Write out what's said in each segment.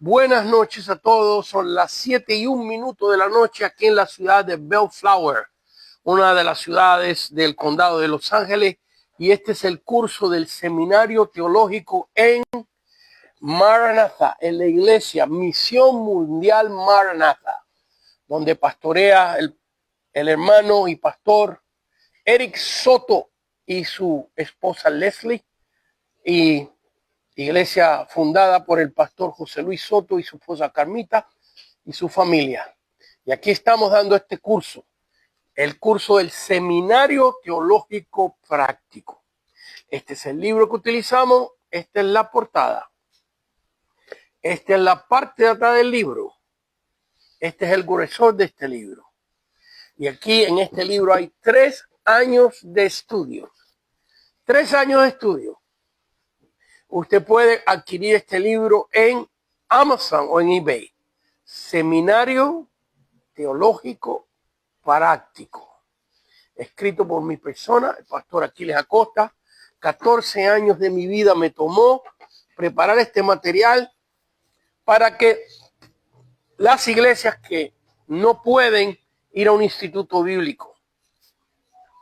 Buenas noches a todos. Son las 7:01 de la noche aquí en la ciudad de Bellflower, una de las ciudades del condado de Los Ángeles. Y este es el curso del seminario teológico en Maranatha, en la iglesia Misión Mundial Maranatha, donde pastorea el hermano y pastor Eric Soto y su esposa Leslie, y iglesia fundada por el pastor José Luis Soto y su esposa Carmita y su familia. Y aquí estamos dando este curso, el curso del Seminario Teológico Práctico. Este es el libro que utilizamos, esta es la portada, esta es la parte de atrás del libro, este es el gruesor de este libro. Y aquí en este libro hay 3 años de estudio. 3 años de estudio. Usted puede adquirir este libro en Amazon o en eBay. Seminario Teológico Práctico. Escrito por mi persona, el pastor Aquiles Acosta. 14 años de mi vida me tomó preparar este material para que las iglesias que no pueden ir a un instituto bíblico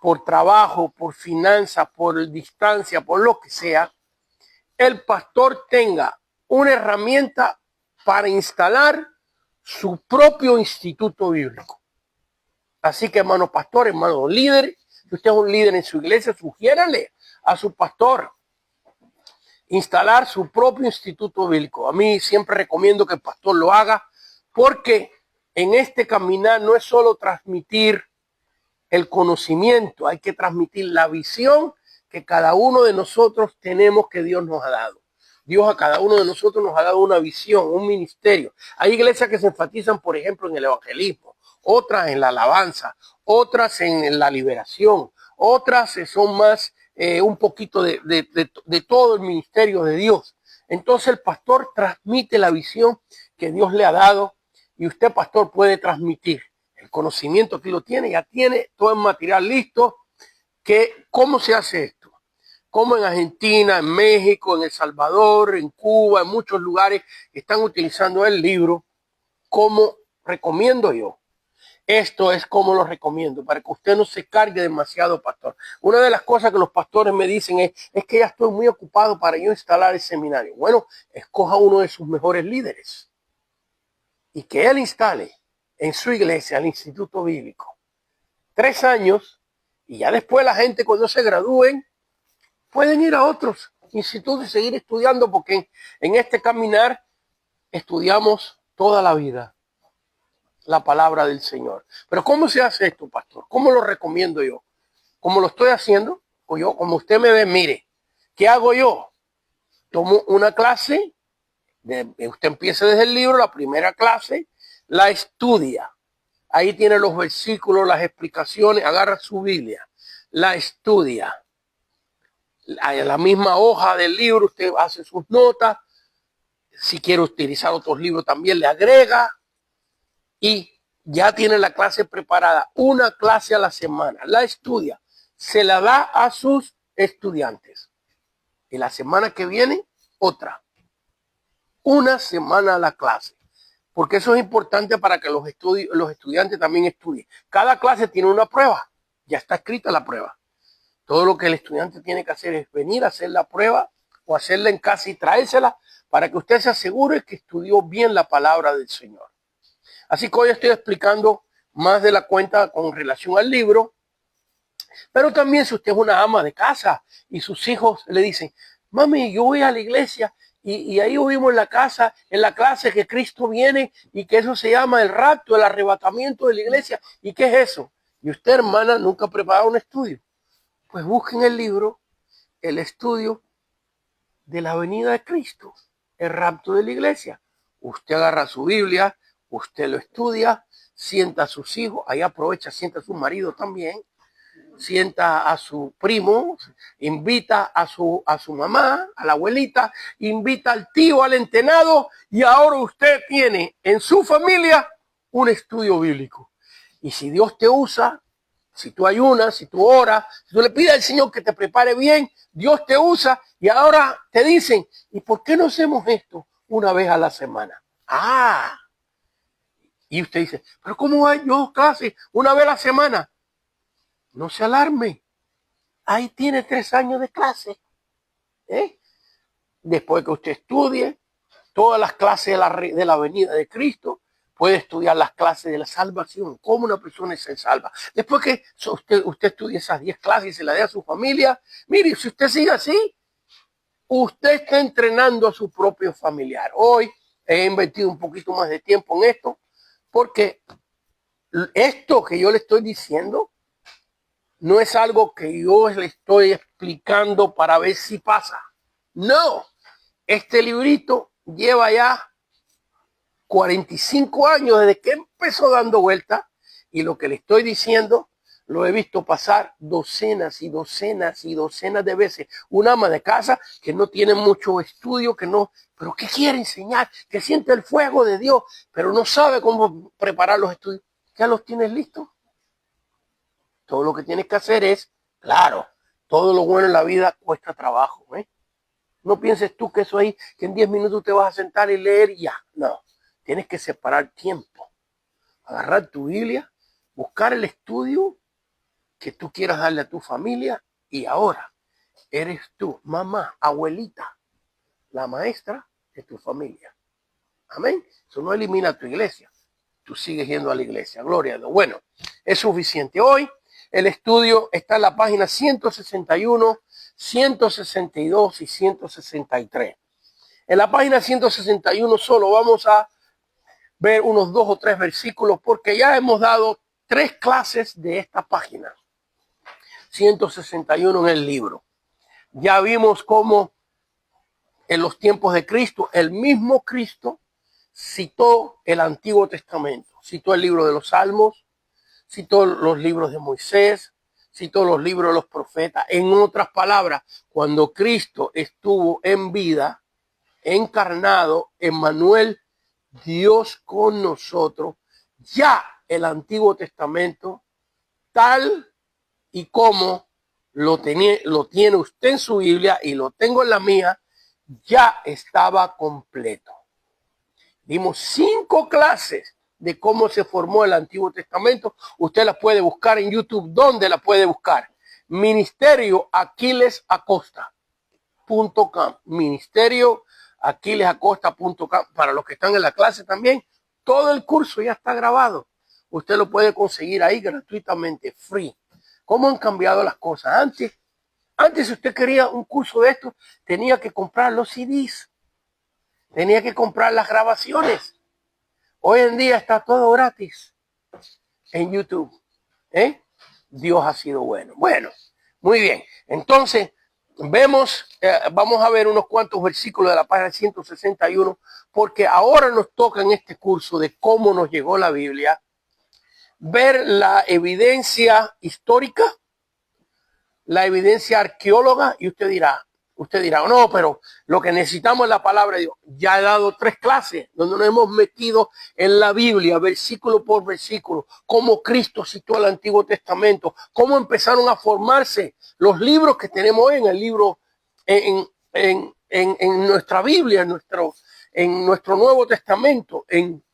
por trabajo, por finanzas, por distancia, por lo que sea, el pastor tenga una herramienta para instalar su propio instituto bíblico. Así que, hermano pastor, hermano líder, si usted es un líder en su iglesia, sugiérale a su pastor instalar su propio instituto bíblico. A mí siempre recomiendo que el pastor lo haga, porque en este caminar no es solo transmitir el conocimiento, hay que transmitir la visión que cada uno de nosotros tenemos, que Dios nos ha dado. Dios a cada uno de nosotros nos ha dado una visión, un ministerio. Hay iglesias que se enfatizan, por ejemplo, en el evangelismo, otras en la alabanza, otras en la liberación, otras son más un poquito de todo el ministerio de Dios. Entonces el pastor transmite la visión que Dios le ha dado, y usted, pastor, puede transmitir el conocimiento. Aquí lo tiene, ya tiene todo el material listo. ¿Cómo se hace esto? Como en Argentina, en México, en El Salvador, en Cuba, en muchos lugares están utilizando el libro. ¿Cómo recomiendo yo? Esto es como lo recomiendo, para que usted no se cargue demasiado, pastor. Una de las cosas que los pastores me dicen es que ya estoy muy ocupado para yo instalar el seminario. Bueno, escoja uno de sus mejores líderes y que él instale en su iglesia el instituto bíblico. 3 años, y ya después la gente, cuando se gradúen, pueden ir a otros institutos y seguir estudiando, porque en este caminar estudiamos toda la vida la palabra del Señor. Pero ¿cómo se hace esto, pastor? ¿Cómo lo recomiendo yo? ¿Cómo lo estoy haciendo? O yo, como usted me ve, mire, ¿qué hago yo? Tomo una clase, usted empieza desde el libro, la primera clase, la estudia. Ahí tiene los versículos, las explicaciones, agarra su Biblia, la estudia. En la misma hoja del libro usted hace sus notas. Si quiere utilizar otros libros también le agrega, y ya tiene la clase preparada. Una clase a la semana, la estudia, se la da a sus estudiantes. Y la semana que viene, otra. Una semana a la clase. Porque eso es importante para que los estudiantes también estudien. Cada clase tiene una prueba. Ya está escrita la prueba. Todo lo que el estudiante tiene que hacer es venir a hacer la prueba o hacerla en casa y traérsela, para que usted se asegure que estudió bien la palabra del Señor. Así que hoy estoy explicando más de la cuenta con relación al libro. Pero también, si usted es una ama de casa y sus hijos le dicen: mami, yo voy a la iglesia y ahí oímos en la casa, en la clase, que Cristo viene y que eso se llama el rapto, el arrebatamiento de la iglesia. ¿Y qué es eso? Y usted, hermana, nunca ha preparado un estudio. Pues busquen el libro, el estudio de la venida de Cristo, el rapto de la iglesia. Usted agarra su Biblia, usted lo estudia, sienta a sus hijos, ahí aprovecha, sienta a su marido también, sienta a su primo, invita a su mamá, a la abuelita, invita al tío, al entenado, y ahora usted tiene en su familia un estudio bíblico. Y si Dios te usa, si tú ayunas, si tú oras, si tú le pides al Señor que te prepare bien, Dios te usa. Y ahora te dicen: ¿y por qué no hacemos esto una vez a la semana? Ah, y usted dice, pero ¿cómo hay yo clase una vez a la semana? No se alarme. Ahí tiene 3 años de clase. Después que usted estudie todas las clases de la venida de Cristo, puede estudiar las clases de la salvación, cómo una persona se salva. Después que usted estudie esas 10 clases y se las dé a su familia, mire, si usted sigue así, usted está entrenando a su propio familiar. Hoy he invertido un poquito más de tiempo en esto, porque esto que yo le estoy diciendo no es algo que yo le estoy explicando para ver si pasa. No, este librito lleva ya 45 años desde que empezó dando vueltas, y lo que le estoy diciendo lo he visto pasar docenas y docenas y docenas de veces. Una ama de casa que no tiene mucho estudio, pero que quiere enseñar, que siente el fuego de Dios, pero no sabe cómo preparar los estudios. ¿Ya los tienes listos? Todo lo que tienes que hacer es, claro, todo lo bueno en la vida cuesta trabajo. No pienses tú que eso ahí, que en 10 minutos te vas a sentar y leer y ya. No, tienes que separar tiempo. Agarrar tu Biblia, buscar el estudio que tú quieras darle a tu familia, y ahora eres tú, mamá, abuelita, la maestra de tu familia. Amén. Eso no elimina tu iglesia. Tú sigues yendo a la iglesia. Gloria a Dios. Bueno, es suficiente. Hoy el estudio está en la página 161, 162 y 163. En la página 161 solo vamos a ver unos 2 o 3 versículos, porque ya hemos dado 3 clases de esta página 161 en el libro. Ya vimos cómo en los tiempos de Cristo, el mismo Cristo citó el Antiguo Testamento, citó el libro de los Salmos, citó los libros de Moisés, citó los libros de los profetas. En otras palabras, cuando Cristo estuvo en vida, encarnado, Emmanuel, Dios con nosotros, ya el Antiguo Testamento, tal y como lo tiene usted en su Biblia y lo tengo en la mía, ya estaba completo. Dimos 5 clases de cómo se formó el Antiguo Testamento. Usted la puede buscar en YouTube. ¿Dónde la puede buscar? ministerioaquilesacosta.com. ministerioaquilesacosta.com. Para los que están en la clase también, todo el curso ya está grabado. Usted lo puede conseguir ahí gratuitamente, free. ¿Cómo han cambiado las cosas? Antes, si usted quería un curso de esto, tenía que comprar los CDs. Tenía que comprar las grabaciones. Hoy en día está todo gratis en YouTube. Dios ha sido bueno. Bueno, muy bien. Entonces, vamos a ver unos cuantos versículos de la página 161, porque ahora nos toca en este curso de cómo nos llegó la Biblia, ver la evidencia histórica, la evidencia arqueóloga, y usted dirá, no, pero lo que necesitamos es la palabra de Dios. Ya he dado 3 clases donde nos hemos metido en la Biblia, versículo por versículo, cómo Cristo citó el Antiguo Testamento, cómo empezaron a formarse los libros que tenemos hoy en el libro, en nuestra Biblia, en nuestro Nuevo Testamento, en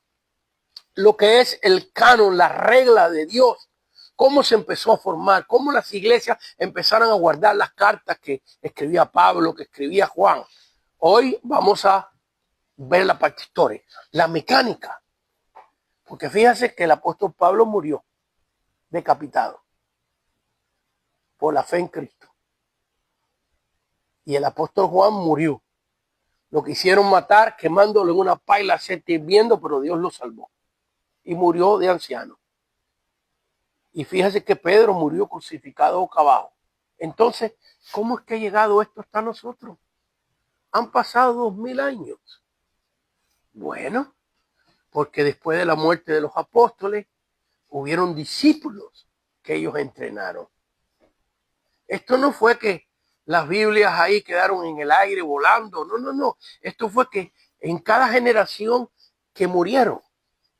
lo que es el canon, la regla de Dios. Cómo se empezó a formar, cómo las iglesias empezaron a guardar las cartas que escribía Pablo, que escribía Juan. Hoy vamos a ver la parte histórica, la mecánica. Porque fíjese que el apóstol Pablo murió decapitado por la fe en Cristo. Y el apóstol Juan murió. Lo quisieron matar quemándolo en una paila hirviendo, pero Dios lo salvó. Y murió de anciano. Y fíjese que Pedro murió crucificado boca abajo. Entonces, ¿cómo es que ha llegado esto hasta nosotros? Han pasado 2000 años. Bueno, porque después de la muerte de los apóstoles, hubieron discípulos que ellos entrenaron. Esto no fue que las Biblias ahí quedaron en el aire volando. No. Esto fue que en cada generación que murieron.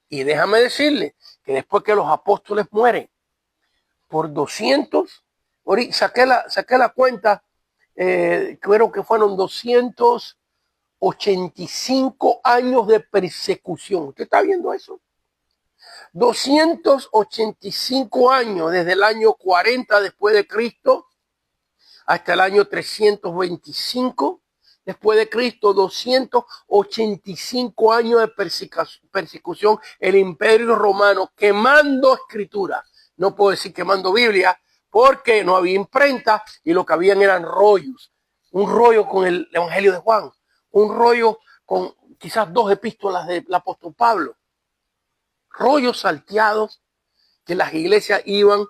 Y déjame decirle que después que los apóstoles mueren, por 200, saqué la cuenta, creo que fueron 200, 85 años de persecución. ¿Usted está viendo eso? 285 años desde el año 40 después de Cristo hasta el año 325 después de Cristo, 285 años de persecución, el Imperio Romano quemando escritura. No puedo decir quemando Biblia porque no había imprenta y lo que habían eran rollos. Un rollo con el Evangelio de Juan, un rollo con quizás 2 epístolas del apóstol Pablo. Rollos salteados que las iglesias iban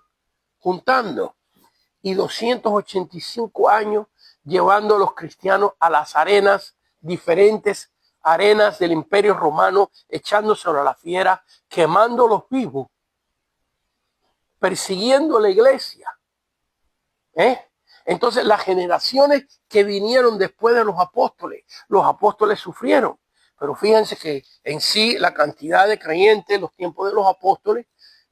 juntando. Y 285 años llevando a los cristianos a las arenas, diferentes arenas del Imperio Romano, echándose a la fiera, quemándolos vivos, persiguiendo a la iglesia. Entonces las generaciones que vinieron después de los apóstoles sufrieron. Pero fíjense que en sí la cantidad de creyentes en los tiempos de los apóstoles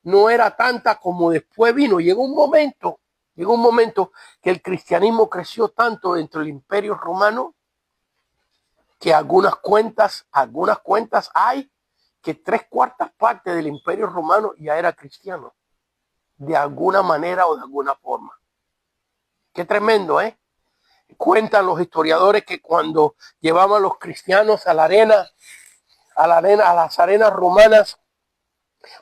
no era tanta como después vino. Llegó un momento que el cristianismo creció tanto dentro del Imperio Romano que algunas cuentas hay que 3/4 partes del Imperio Romano ya era cristiano, de alguna manera o de alguna forma. Qué tremendo, ¿eh? Cuentan los historiadores que cuando llevaban a los cristianos a las arenas romanas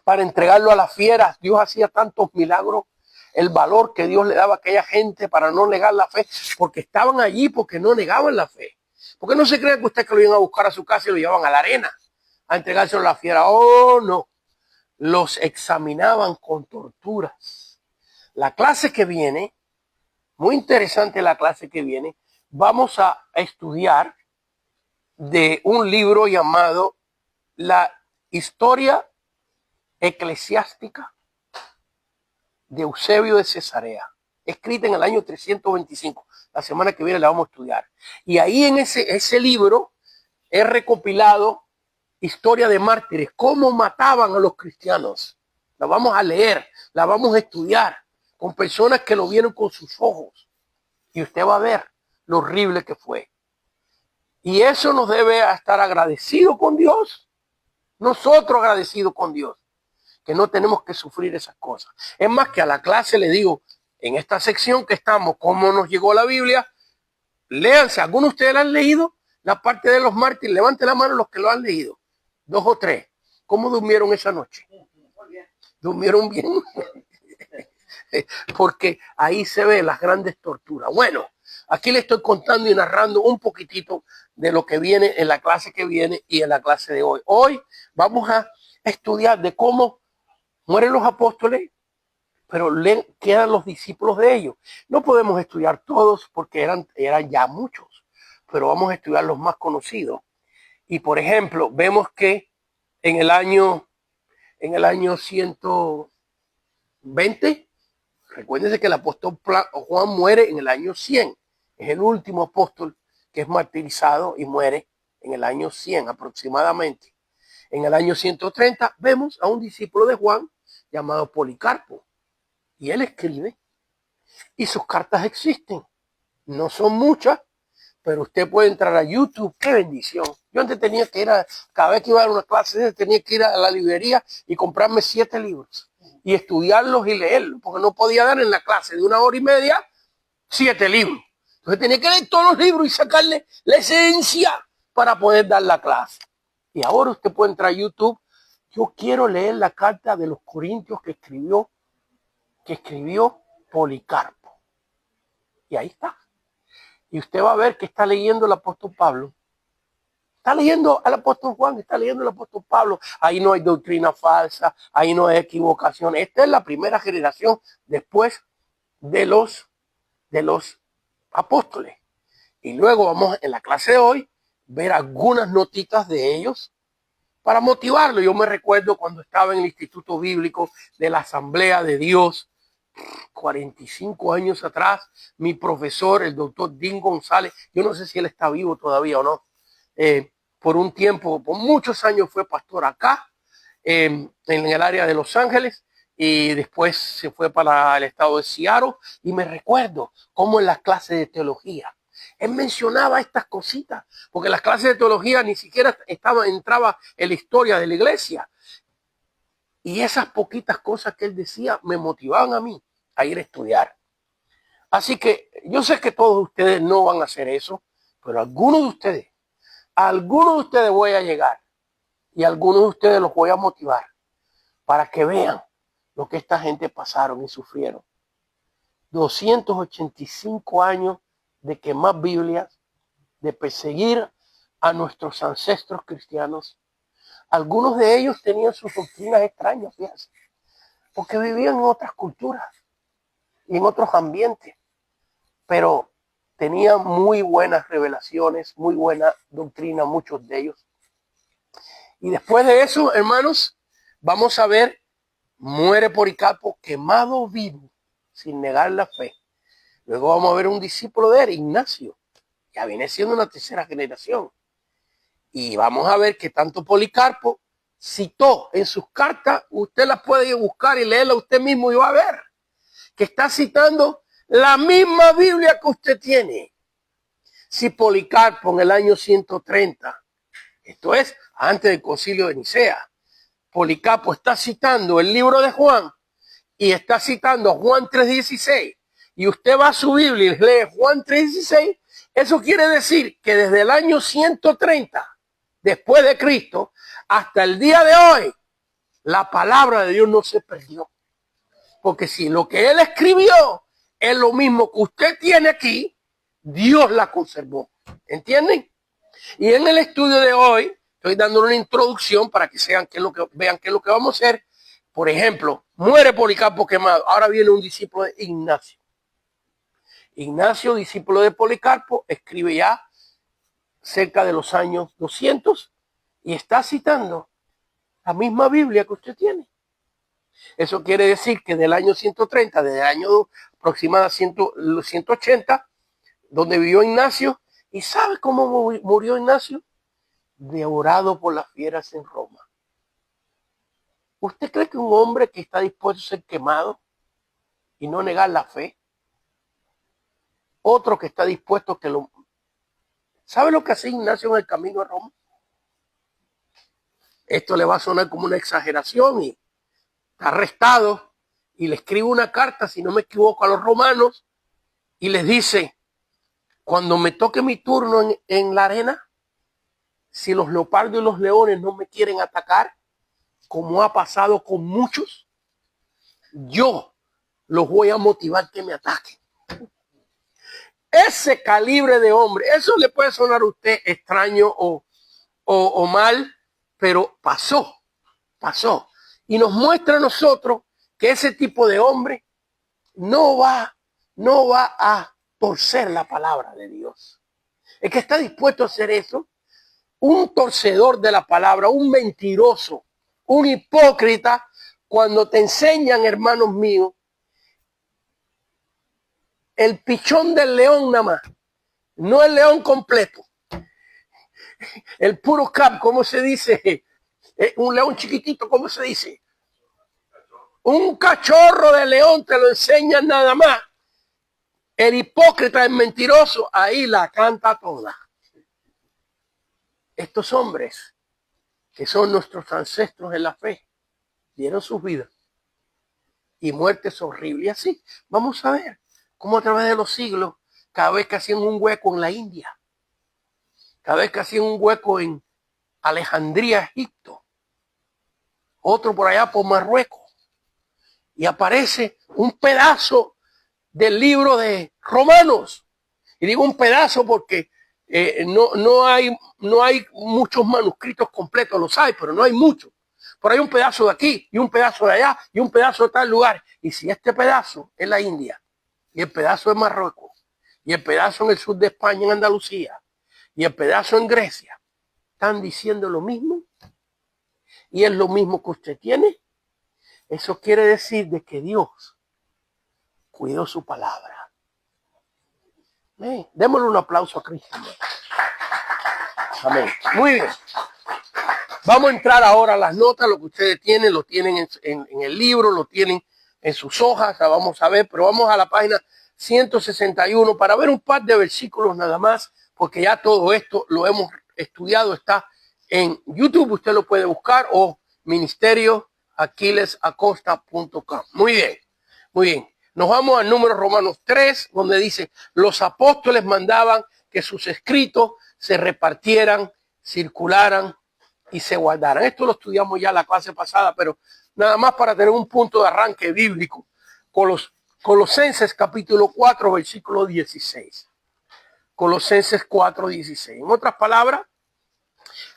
para entregarlo a las fieras, Dios hacía tantos milagros, el valor que Dios le daba a aquella gente para no negar la fe, porque estaban allí porque no negaban la fe. Porque no se cree que usted que lo iban a buscar a su casa y lo llevaban a la arena a entregárselo a la fiera. Oh, no. Los examinaban con torturas. La clase que viene, muy interesante la clase que viene, vamos a estudiar de un libro llamado La Historia Eclesiástica de Eusebio de Cesarea, escrita en el año 325. La semana que viene la vamos a estudiar. Y ahí en ese libro he recopilado historia de mártires, cómo mataban a los cristianos. La vamos a leer, la vamos a estudiar con personas que lo vieron con sus ojos. Y usted va a ver lo horrible que fue. Y eso nos debe estar agradecidos con Dios. Nosotros agradecidos con Dios, que no tenemos que sufrir esas cosas. Es más, que a la clase le digo, en esta sección que estamos, cómo nos llegó la Biblia, léanse. ¿Algunos de ustedes la han leído? La parte de los mártires, levante la mano los que lo han leído. 2 o 3. ¿Cómo durmieron esa noche? ¿Durmieron bien? Porque ahí se ven las grandes torturas. Bueno, aquí le estoy contando y narrando un poquitito de lo que viene en la clase que viene y en la clase de hoy. Hoy vamos a estudiar de cómo mueren los apóstoles, pero quedan los discípulos de ellos. No podemos estudiar todos porque eran ya muchos, pero vamos a estudiar los más conocidos. Y por ejemplo, vemos que en el año 120, recuérdense que el apóstol Juan muere en el año 100. Es el último apóstol que es martirizado y muere en el año 100 aproximadamente. En el año 130 vemos a un discípulo de Juan llamado Policarpo. Y él escribe y sus cartas existen. No son muchas, pero usted puede entrar a YouTube. ¡Qué bendición! Yo antes tenía que cada vez que iba a dar una clase, tenía que ir a la librería y comprarme 7 libros y estudiarlos y leerlos, porque no podía dar en la clase de 1 hora y media 7 libros. Entonces tenía que leer todos los libros y sacarle la esencia para poder dar la clase. Y ahora usted puede entrar a YouTube. Yo quiero leer la carta de los Corintios que escribió Policarpo. Y ahí está. Y usted va a ver que está leyendo el apóstol Pablo. Está leyendo al apóstol Juan, está leyendo al apóstol Pablo. Ahí no hay doctrina falsa, ahí no hay equivocación. Esta es la primera generación después de los apóstoles. Y luego vamos en la clase de hoy ver algunas notitas de ellos para motivarlo. Yo me recuerdo cuando estaba en el Instituto Bíblico de la Asamblea de Dios, 45 años atrás, mi profesor, el doctor Dean González, yo no sé si él está vivo todavía o no, por un tiempo, por muchos años fue pastor acá, en el área de Los Ángeles, y después se fue para el estado de Seattle, y me recuerdo cómo en las clases de teología, él mencionaba estas cositas, porque las clases de teología ni siquiera entraba en la historia de la iglesia. Y esas poquitas cosas que él decía me motivaban a mí a ir a estudiar. Así que yo sé que todos ustedes no van a hacer eso, pero a algunos de ustedes voy a llegar y a algunos de ustedes los voy a motivar para que vean lo que esta gente pasaron y sufrieron. 285 años de quemar Biblias, de perseguir a nuestros ancestros cristianos. Algunos de ellos tenían sus doctrinas extrañas, fíjense, porque vivían en otras culturas y en otros ambientes, pero tenían muy buenas revelaciones, muy buena doctrina, muchos de ellos. Y después de eso, hermanos, vamos a ver, muere Policarpo quemado vivo, sin negar la fe. Luego vamos a ver un discípulo de él, Ignacio, ya viene siendo una tercera generación. Y vamos a ver que tanto Policarpo citó en sus cartas, usted las puede buscar y leerla usted mismo y va a ver que está citando la misma Biblia que usted tiene. Si Policarpo en el año 130, esto es antes del concilio de Nicea, Policarpo está citando el libro de Juan y está citando Juan 3:16, y usted va a su Biblia y lee Juan 3:16, eso quiere decir que desde el año 130 después de Cristo hasta el día de hoy, la palabra de Dios no se perdió. Porque si lo que él escribió es lo mismo que usted tiene aquí, Dios la conservó. ¿Entienden? Y en el estudio de hoy estoy dando una introducción para que vean qué es lo que vamos a hacer. Por ejemplo, muere Policarpo quemado. Ahora viene un discípulo de Ignacio. Ignacio, discípulo de Policarpo, escribe ya cerca de los años 200 y está citando la misma Biblia que usted tiene. Eso quiere decir que del año 130, desde el año aproximadamente 180, donde vivió Ignacio, ¿y sabe cómo murió Ignacio? Devorado por las fieras en Roma. ¿Usted cree que un hombre que está dispuesto a ser quemado y no negar la fe, otro que está dispuesto a que lo... ¿Sabe lo que hacía Ignacio en el camino a Roma? Esto le va a sonar como una exageración y está arrestado y le escribe una carta, si no me equivoco, a los romanos y les dice, cuando me toque mi turno en la arena, si los leopardos y los leones no me quieren atacar, como ha pasado con muchos, yo los voy a motivar que me ataquen. Ese calibre de hombre, eso le puede sonar a usted extraño o mal, pero pasó. Y nos muestra a nosotros que ese tipo de hombre no va a torcer la palabra de Dios. El que está dispuesto a hacer eso, un torcedor de la palabra, un mentiroso, un hipócrita, cuando te enseñan, hermanos míos, el pichón del león nada más, no el león completo, el puro cap, ¿cómo se dice? Un león chiquitito, ¿cómo se dice? Un cachorro de león te lo enseñan nada más. El hipócrita, el mentiroso, ahí la canta toda. Estos hombres, que son nuestros ancestros en la fe, dieron sus vidas y muertes horribles. Y así, vamos a ver cómo a través de los siglos, cada vez que hacían un hueco en la India, cada vez que hacían un hueco en Alejandría, Egipto, otro por allá por Marruecos, y aparece un pedazo del libro de Romanos. Y digo un pedazo porque no hay muchos manuscritos completos, los hay, pero no hay muchos. Pero hay un pedazo de aquí, y un pedazo de allá, y un pedazo de tal lugar. Y si este pedazo es la India, y el pedazo es Marruecos, y el pedazo en el sur de España, en Andalucía, y el pedazo en Grecia, están diciendo lo mismo, y es lo mismo que usted tiene, eso quiere decir de que Dios cuidó su palabra. Démosle un aplauso a Cristo. Amén. Muy bien. Vamos a entrar ahora a las notas, lo que ustedes tienen, lo tienen en el libro, lo tienen en sus hojas, la vamos a ver, pero vamos a la página 161, para ver un par de versículos nada más, porque ya todo esto lo hemos estudiado, está en YouTube, usted lo puede buscar, o ministerioaquilesacosta.com. Muy bien, muy bien. Nos vamos al número Romanos 3, donde dice, los apóstoles mandaban que sus escritos se repartieran, circularan y se guardaran. Esto lo estudiamos ya la clase pasada, pero nada más para tener un punto de arranque bíblico. Colosenses capítulo 4, versículo 16. Colosenses 4, 16. En otras palabras,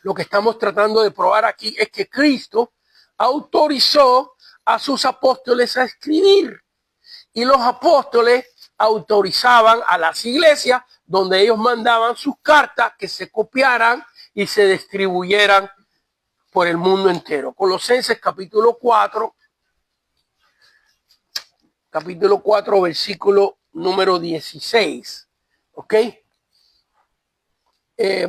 lo que estamos tratando de probar aquí es que Cristo autorizó a sus apóstoles a escribir. Y los apóstoles autorizaban a las iglesias donde ellos mandaban sus cartas que se copiaran y se distribuyeran por el mundo entero. Colosenses capítulo 4, versículo número 16. ¿Ok?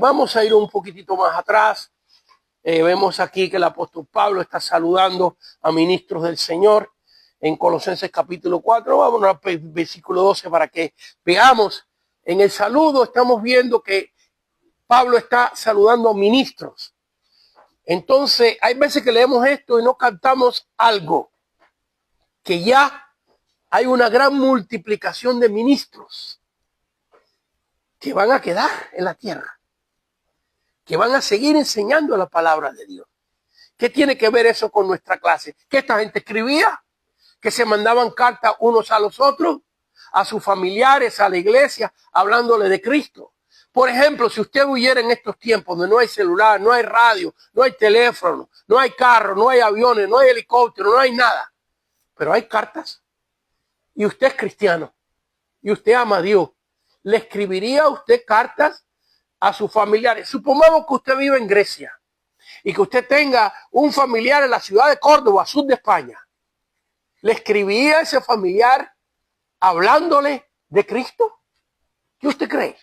Vamos a ir un poquitito más atrás. Vemos aquí que el apóstol Pablo está saludando a ministros del Señor en Colosenses capítulo 4. Vámonos al versículo 12 para que veamos. En el saludo estamos viendo que Pablo está saludando a ministros. Entonces, hay veces que leemos esto y no captamos algo, que ya hay una gran multiplicación de ministros que van a quedar en la tierra, que van a seguir enseñando la palabra de Dios. ¿Qué tiene que ver eso con nuestra clase? Que esta gente escribía, que se mandaban cartas unos a los otros, a sus familiares, a la iglesia, hablándole de Cristo. Por ejemplo, si usted huyera en estos tiempos donde no hay celular, no hay radio, no hay teléfono, no hay carro, no hay aviones, no hay helicóptero, no hay nada, pero hay cartas, y usted es cristiano, y usted ama a Dios, ¿le escribiría a usted cartas a sus familiares? Supongamos que usted vive en Grecia y que usted tenga un familiar en la ciudad de Córdoba, sur de España. ¿Le escribiría a ese familiar hablándole de Cristo? ¿Qué usted cree?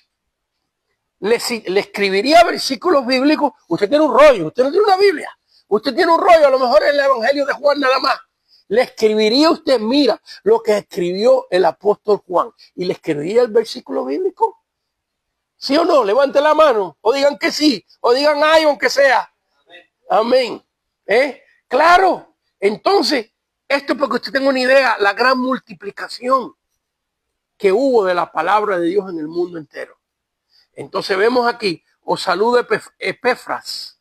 ¿Le escribiría versículos bíblicos? Usted tiene un rollo, usted no tiene una Biblia. Usted tiene un rollo, a lo mejor el Evangelio de Juan nada más. ¿Le escribiría usted, mira, lo que escribió el apóstol Juan? ¿Y le escribiría el versículo bíblico? ¿Sí o no? Levante la mano, o digan que sí, o digan ay, aunque sea. Amén. Claro. Entonces, esto porque usted tenga una idea, la gran multiplicación que hubo de la palabra de Dios en el mundo entero. Entonces vemos aquí, os saluda Epafras,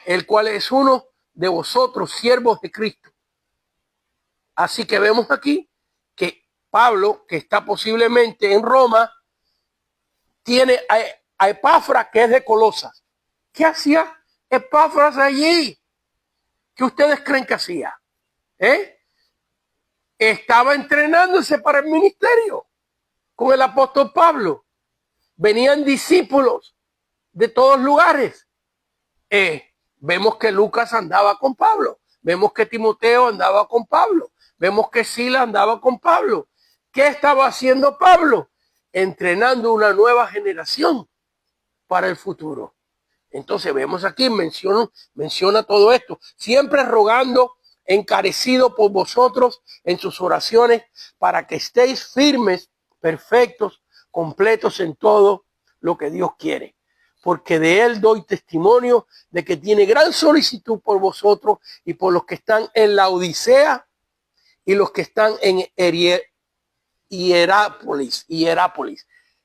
el cual es uno de vosotros, siervos de Cristo. Así que vemos aquí que Pablo, que está posiblemente en Roma, tiene a Epafras, que es de Colosas. ¿Qué hacía Epafras allí? ¿Qué ustedes creen que hacía? Estaba entrenándose para el ministerio con el apóstol Pablo. Venían discípulos de todos lugares. Vemos que Lucas andaba con Pablo. Vemos que Timoteo andaba con Pablo. Vemos que Silas andaba con Pablo. ¿Qué estaba haciendo Pablo? Entrenando una nueva generación para el futuro. Entonces vemos aquí, menciona todo esto. Siempre rogando, encarecido por vosotros en sus oraciones, para que estéis firmes, perfectos, completos en todo lo que Dios quiere. Porque de él doy testimonio de que tiene gran solicitud por vosotros y por los que están en la Odisea y los que están en Hierápolis.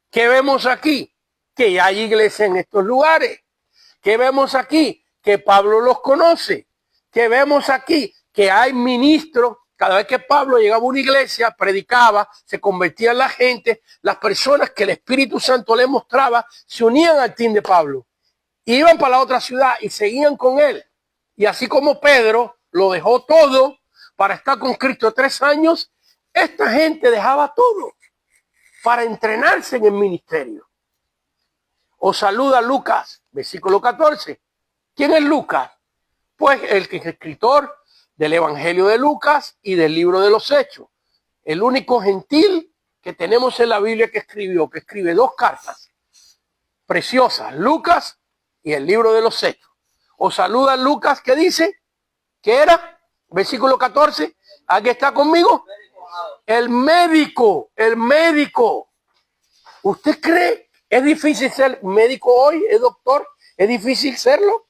¿Qué vemos aquí? Que ya hay iglesia en estos lugares. ¿Qué vemos aquí? Que Pablo los conoce. ¿Qué vemos aquí? Que hay ministros. Cada vez que Pablo llegaba a una iglesia, predicaba, se convertía en la gente, las personas que el Espíritu Santo le mostraba se unían al team de Pablo. Iban para la otra ciudad y seguían con él. Y así como Pedro lo dejó todo para estar con Cristo 3 años, esta gente dejaba todo para entrenarse en el ministerio. Os saluda Lucas, versículo 14. ¿Quién es Lucas? Pues el que es escritor del Evangelio de Lucas y del libro de los Hechos. El único gentil que tenemos en la Biblia que escribe 2 cartas preciosas, Lucas y el libro de los Hechos. Os saluda Lucas, que dice, que era, versículo 14, aquí está conmigo, El médico. ¿Usted cree es difícil ser médico hoy? ¿Es doctor? ¿Es difícil serlo?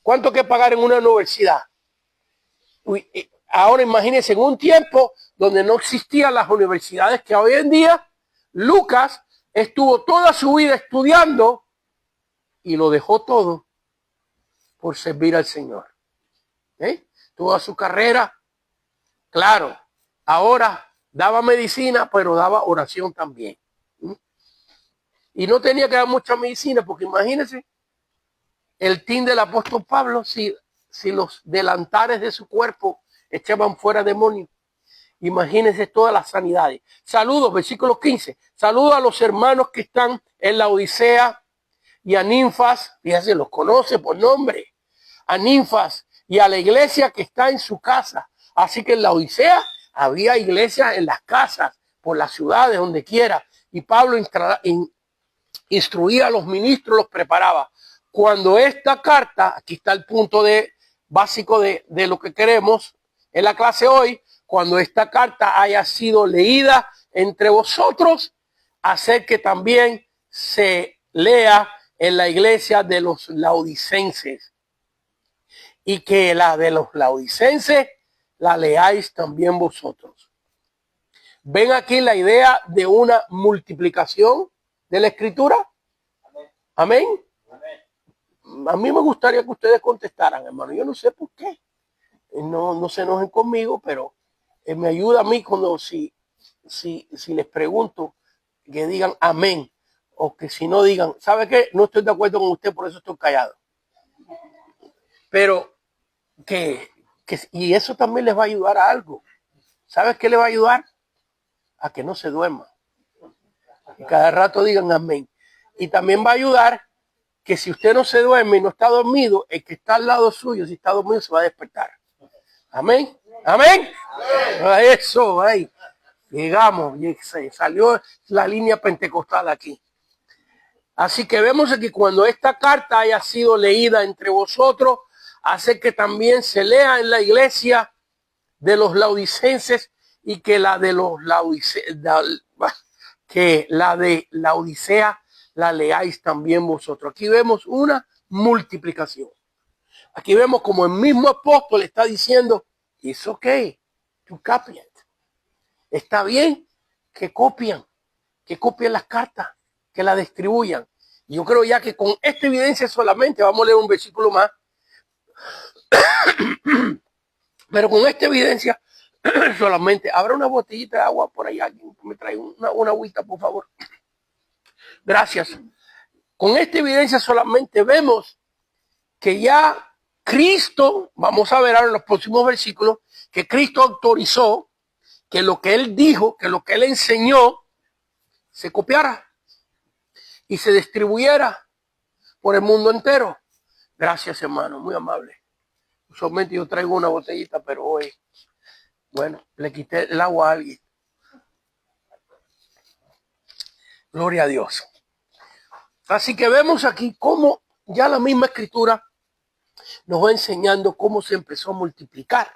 ¿Cuánto hay que pagar en una universidad? Ahora imagínense, en un tiempo donde no existían las universidades que hoy en día, Lucas estuvo toda su vida estudiando y lo dejó todo por servir al Señor. Toda su carrera, claro, ahora daba medicina, pero daba oración también. Y no tenía que dar mucha medicina, porque imagínense el team del apóstol Pablo, si los delantares de su cuerpo echaban fuera demonios. Imagínense todas las sanidades. Saludos, versículo 15. Saludos a los hermanos que están en la Odisea y a Ninfas. Fíjense, los conoce por nombre. A Ninfas y a la iglesia que está en su casa. Así que en la Odisea había iglesias en las casas, por las ciudades, donde quiera. Y Pablo instruía a los ministros, los preparaba. Cuando esta carta, aquí está el punto básico de lo que queremos en la clase hoy, cuando esta carta haya sido leída entre vosotros, hacer que también se lea en la iglesia de los laodicenses. Y que la de los laodicenses la leáis también vosotros. ¿Ven aquí la idea de una multiplicación de la escritura? Amén. A mí me gustaría que ustedes contestaran, hermano. Yo no sé por qué. No se enojen conmigo, pero me ayuda a mí cuando si les pregunto que digan amén, o que si no digan, ¿sabe qué? No estoy de acuerdo con usted, por eso estoy callado. Pero y eso también les va a ayudar a algo. ¿Sabes qué les va a ayudar? A que no se duerman. Y cada rato digan amén. Y también va a ayudar que si usted no se duerme y no está dormido, el que está al lado suyo, si está dormido, se va a despertar. Amén. Amén. Eso, ahí. Llegamos, salió la línea pentecostal aquí. Así que vemos que cuando esta carta haya sido leída entre vosotros, hace que también se lea en la iglesia de los laodicenses y que la de la Odisea la leáis también vosotros. Aquí vemos una multiplicación. Aquí vemos como el mismo apóstol está diciendo, it's okay to copy it. Está bien que copien las cartas, que las distribuyan. Y yo creo ya que con esta evidencia solamente, vamos a leer un versículo más, pero con esta evidencia solamente, habrá una botellita de agua por allá, me trae una agüita, por favor. Gracias. Con esta evidencia solamente vemos que ya Cristo, vamos a ver ahora en los próximos versículos, que Cristo autorizó que lo que él dijo, que lo que él enseñó, se copiara y se distribuyera por el mundo entero. Gracias, hermano, muy amable. Usualmente yo traigo una botellita, pero hoy, bueno, le quité el agua a alguien. Gloria a Dios. Así que vemos aquí cómo ya la misma escritura nos va enseñando cómo se empezó a multiplicar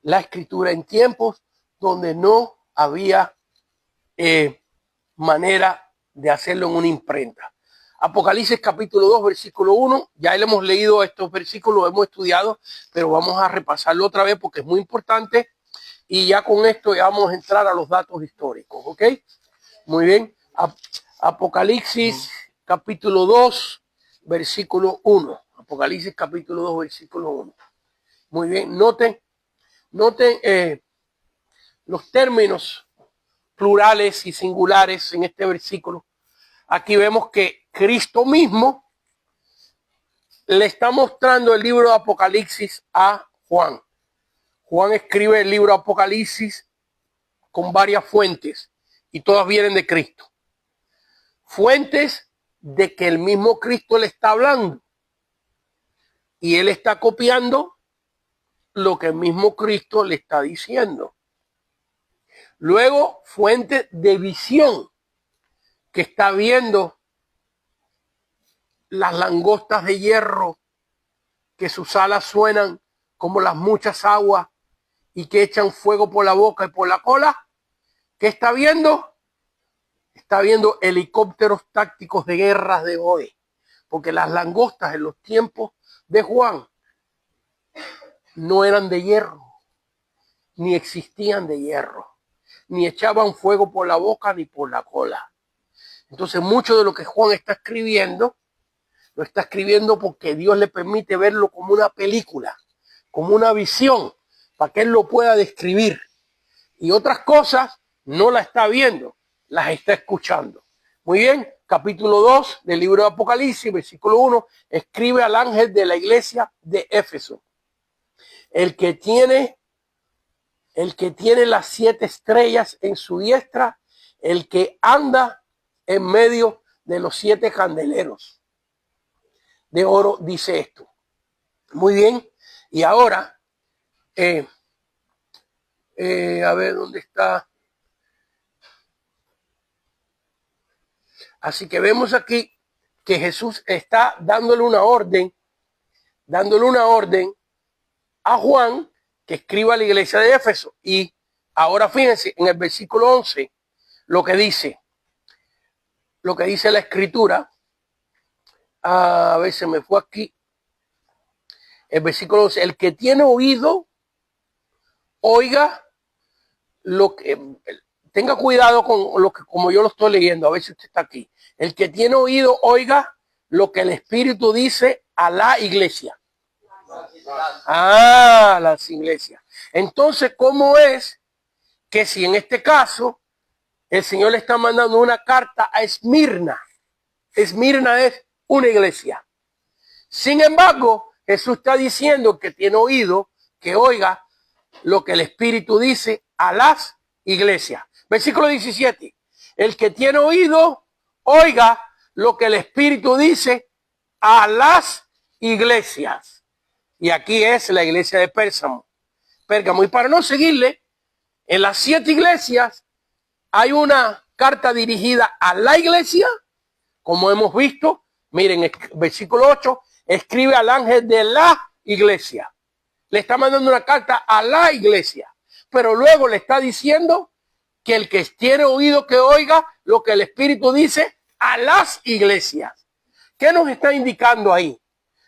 la escritura en tiempos donde no había manera de hacerlo en una imprenta. Apocalipsis capítulo 2, versículo 1. Ya le hemos leído estos versículos, hemos estudiado, pero vamos a repasarlo otra vez porque es muy importante. Y ya con esto ya vamos a entrar a los datos históricos, ¿ok? Muy bien. Apocalipsis capítulo 2, versículo 1. Apocalipsis capítulo 2, versículo 1. Muy bien. Noten los términos plurales y singulares en este versículo. Aquí vemos que Cristo mismo le está mostrando el libro de Apocalipsis a Juan. Juan escribe el libro de Apocalipsis con varias fuentes y todas vienen de Cristo. Fuentes de que el mismo Cristo le está hablando y él está copiando lo que el mismo Cristo le está diciendo. Luego, fuentes de visión, que está viendo las langostas de hierro, que sus alas suenan como las muchas aguas y que echan fuego por la boca y por la cola. ¿Qué está viendo? Está viendo helicópteros tácticos de guerras de hoy. Porque las langostas en los tiempos de Juan no eran de hierro, ni existían de hierro, ni echaban fuego por la boca ni por la cola. Entonces mucho de lo que Juan está escribiendo, lo está escribiendo porque Dios le permite verlo como una película, como una visión, para que él lo pueda describir. Y otras cosas no las está viendo, las está escuchando. Muy bien, capítulo 2 del libro de Apocalipsis, versículo 1, escribe al ángel de la iglesia de Éfeso. El que tiene las 7 estrellas en su diestra, el que anda en medio de los 7 candeleros de oro, dice esto. Muy bien, y ahora, a ver dónde está. Así que vemos aquí que Jesús está dándole una orden a Juan que escriba a la iglesia de Éfeso. Y ahora fíjense en el versículo 11 lo que dice la escritura. A ver, se me fue aquí. El versículo 11, el que tiene oído, oiga lo que... Tenga cuidado con lo que, como yo lo estoy leyendo, a ver si usted está aquí. El que tiene oído, oiga lo que el Espíritu dice a la iglesia. Las iglesias. Entonces, ¿cómo es que si en este caso el Señor le está mandando una carta a Esmirna? Esmirna es una iglesia. Sin embargo, Jesús está diciendo que tiene oído, que oiga lo que el Espíritu dice a las iglesias. Versículo 17. El que tiene oído, oiga lo que el Espíritu dice a las iglesias. Y aquí es la iglesia de Pérgamo. Y para no seguirle, en las 7 iglesias hay una carta dirigida a la iglesia, como hemos visto. Miren, versículo 8, escribe al ángel de la iglesia. Le está mandando una carta a la iglesia, pero luego le está diciendo que el que tiene oído que oiga lo que el Espíritu dice a las iglesias. ¿Qué nos está indicando ahí?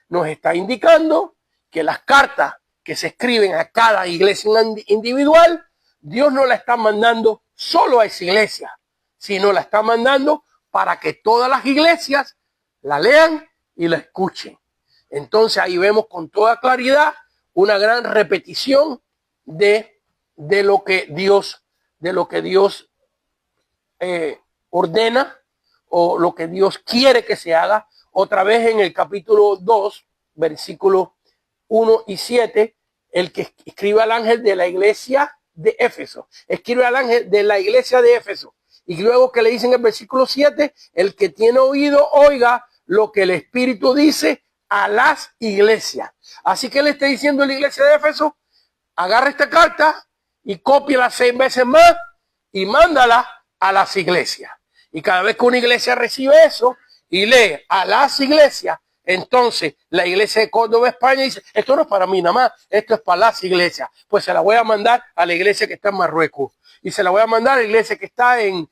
Nos está indicando que las cartas que se escriben a cada iglesia individual, Dios no la está mandando solo a esa iglesia, sino la está mandando para que todas las iglesias la lean y la escuchen. Entonces ahí vemos con toda claridad una gran repetición de lo que Dios ordena o lo que Dios quiere que se haga. Otra vez en el capítulo 2, versículos 1 y 7, el que escribe al ángel de la iglesia de Éfeso, escribe al ángel de la iglesia de Éfeso. Y luego que le dicen en el versículo 7, el que tiene oído, oiga lo que el Espíritu dice a las iglesias. Así que le está diciendo a la iglesia de Éfeso, agarra esta carta y cópiala 6 veces más y mándala a las iglesias. Y cada vez que una iglesia recibe eso y lee a las iglesias, entonces la iglesia de Córdoba, España, dice, esto no es para mí nada más, esto es para las iglesias. Pues se la voy a mandar a la iglesia que está en Marruecos. Y se la voy a mandar a la iglesia que está en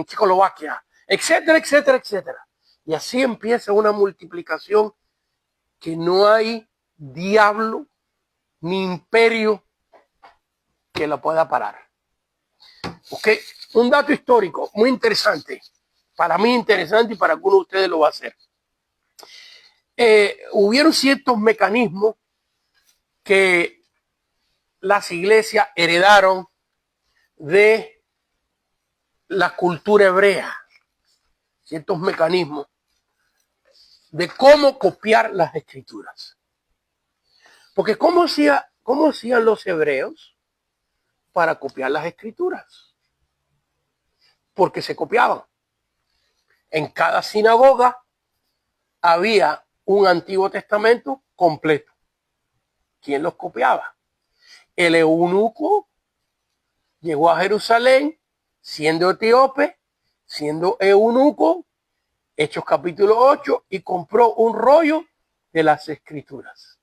Checoslovaquia, etcétera, etcétera, etcétera. Y así empieza una multiplicación que no hay diablo ni imperio que la pueda parar. Ok, un dato histórico muy interesante, para mí interesante y para algunos de ustedes lo va a hacer. Hubieron ciertos mecanismos que las iglesias heredaron de la cultura hebrea, ciertos mecanismos de cómo copiar las escrituras. Porque ¿cómo hacían los hebreos para copiar las escrituras? Porque se copiaban. En cada sinagoga había un Antiguo Testamento completo. ¿Quién los copiaba? El eunuco llegó a Jerusalén siendo etíope, siendo eunuco, Hechos capítulo 8, y compró un rollo de las escrituras.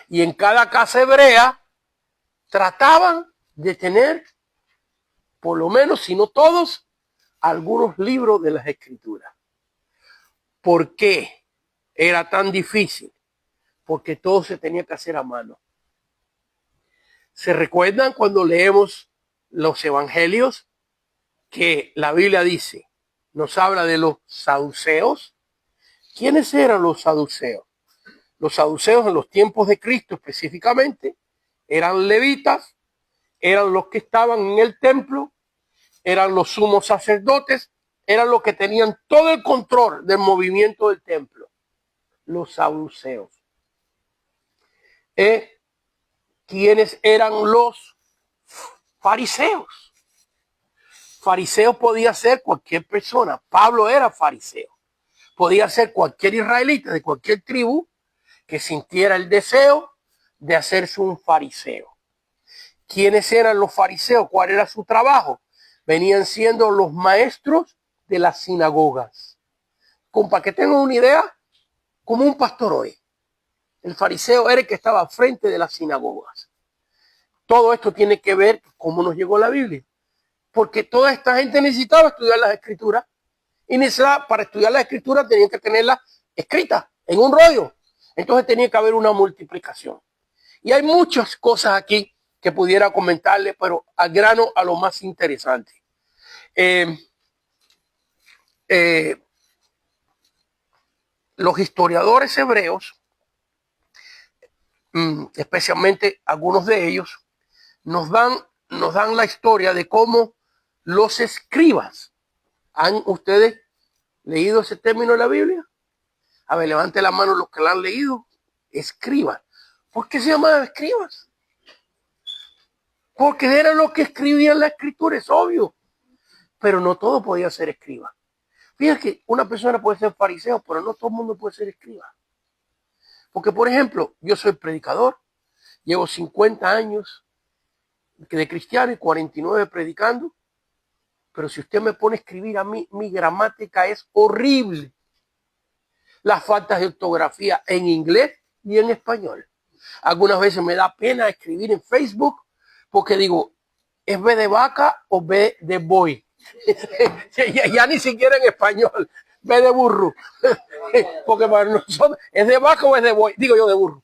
Y en cada casa hebrea trataban de tener, por lo menos, si no todos, algunos libros de las Escrituras. ¿Por qué era tan difícil? Porque todo se tenía que hacer a mano. ¿Se recuerdan cuando leemos los evangelios que la Biblia dice, nos habla de los saduceos? ¿Quiénes eran los saduceos? Los saduceos en los tiempos de Cristo específicamente eran levitas, eran los que estaban en el templo, eran los sumos sacerdotes, eran los que tenían todo el control del movimiento del templo. Los saduceos. ¿Quiénes eran los fariseos? Fariseo podía ser cualquier persona. Pablo era fariseo. Podía ser cualquier israelita de cualquier tribu que sintiera el deseo de hacerse un fariseo. ¿Quiénes eran los fariseos? ¿Cuál era su trabajo? Venían siendo los maestros de las sinagogas. Para que tengan una idea, como un pastor hoy. El fariseo era el que estaba al frente de las sinagogas. Todo esto tiene que ver con cómo nos llegó la Biblia. Porque toda esta gente necesitaba estudiar las escrituras. Y para estudiar las escrituras tenían que tenerlas escritas en un rollo. Entonces tenía que haber una multiplicación. Y hay muchas cosas aquí que pudiera comentarles, pero al grano, a lo más interesante. Los historiadores hebreos, especialmente algunos de ellos, nos dan la historia de cómo los escribas. ¿Han ustedes leído ese término en la Biblia? A ver, levante la mano los que la han leído. Escribas. ¿Por qué se llamaban escribas? Porque eran los que escribían la escritura, es obvio. Pero no todo podía ser escriba. Fíjate que una persona puede ser fariseo, pero no todo el mundo puede ser escriba. Porque, por ejemplo, yo soy predicador, llevo 50 años de cristiano y 49 predicando, pero si usted me pone a escribir a mí, mi gramática es horrible. Las faltas de ortografía en inglés y en español. Algunas veces me da pena escribir en Facebook porque digo, ¿es B de vaca o B de boy? ya ni siquiera en español. B de burro. Porque para nosotros, ¿es de vaca o es de boy? Digo yo de burro.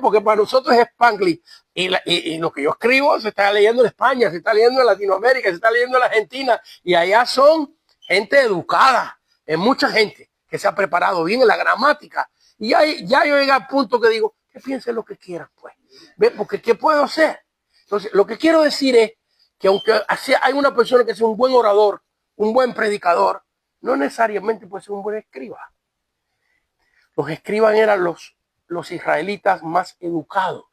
Porque para nosotros es Spanglish. Y lo que yo escribo se está leyendo en España, se está leyendo en Latinoamérica, se está leyendo en Argentina. Y allá son gente educada. Es mucha gente que se ha preparado bien en la gramática. Y ya yo llegué al punto que digo, que piensen lo que quieran, pues. ¿Ve? Porque ¿qué puedo hacer? Entonces, lo que quiero decir es que aunque hay una persona que sea un buen orador, un buen predicador, no necesariamente puede ser un buen escriba. Los escribas eran los israelitas más educados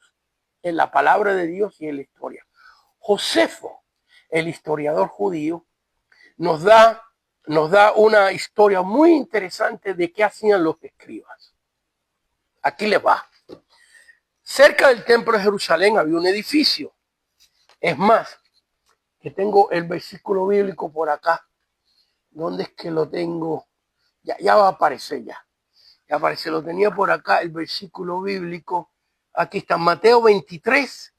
en la palabra de Dios y en la historia. Josefo, el historiador judío, nos da una historia muy interesante de qué hacían los escribas. Aquí les va. Cerca del templo de Jerusalén había un edificio. Es más, que tengo el versículo bíblico por acá. ¿Dónde es que lo tengo? Ya va a aparecer ya. Ya aparece, lo tenía por acá el versículo bíblico. Aquí está, Mateo 23.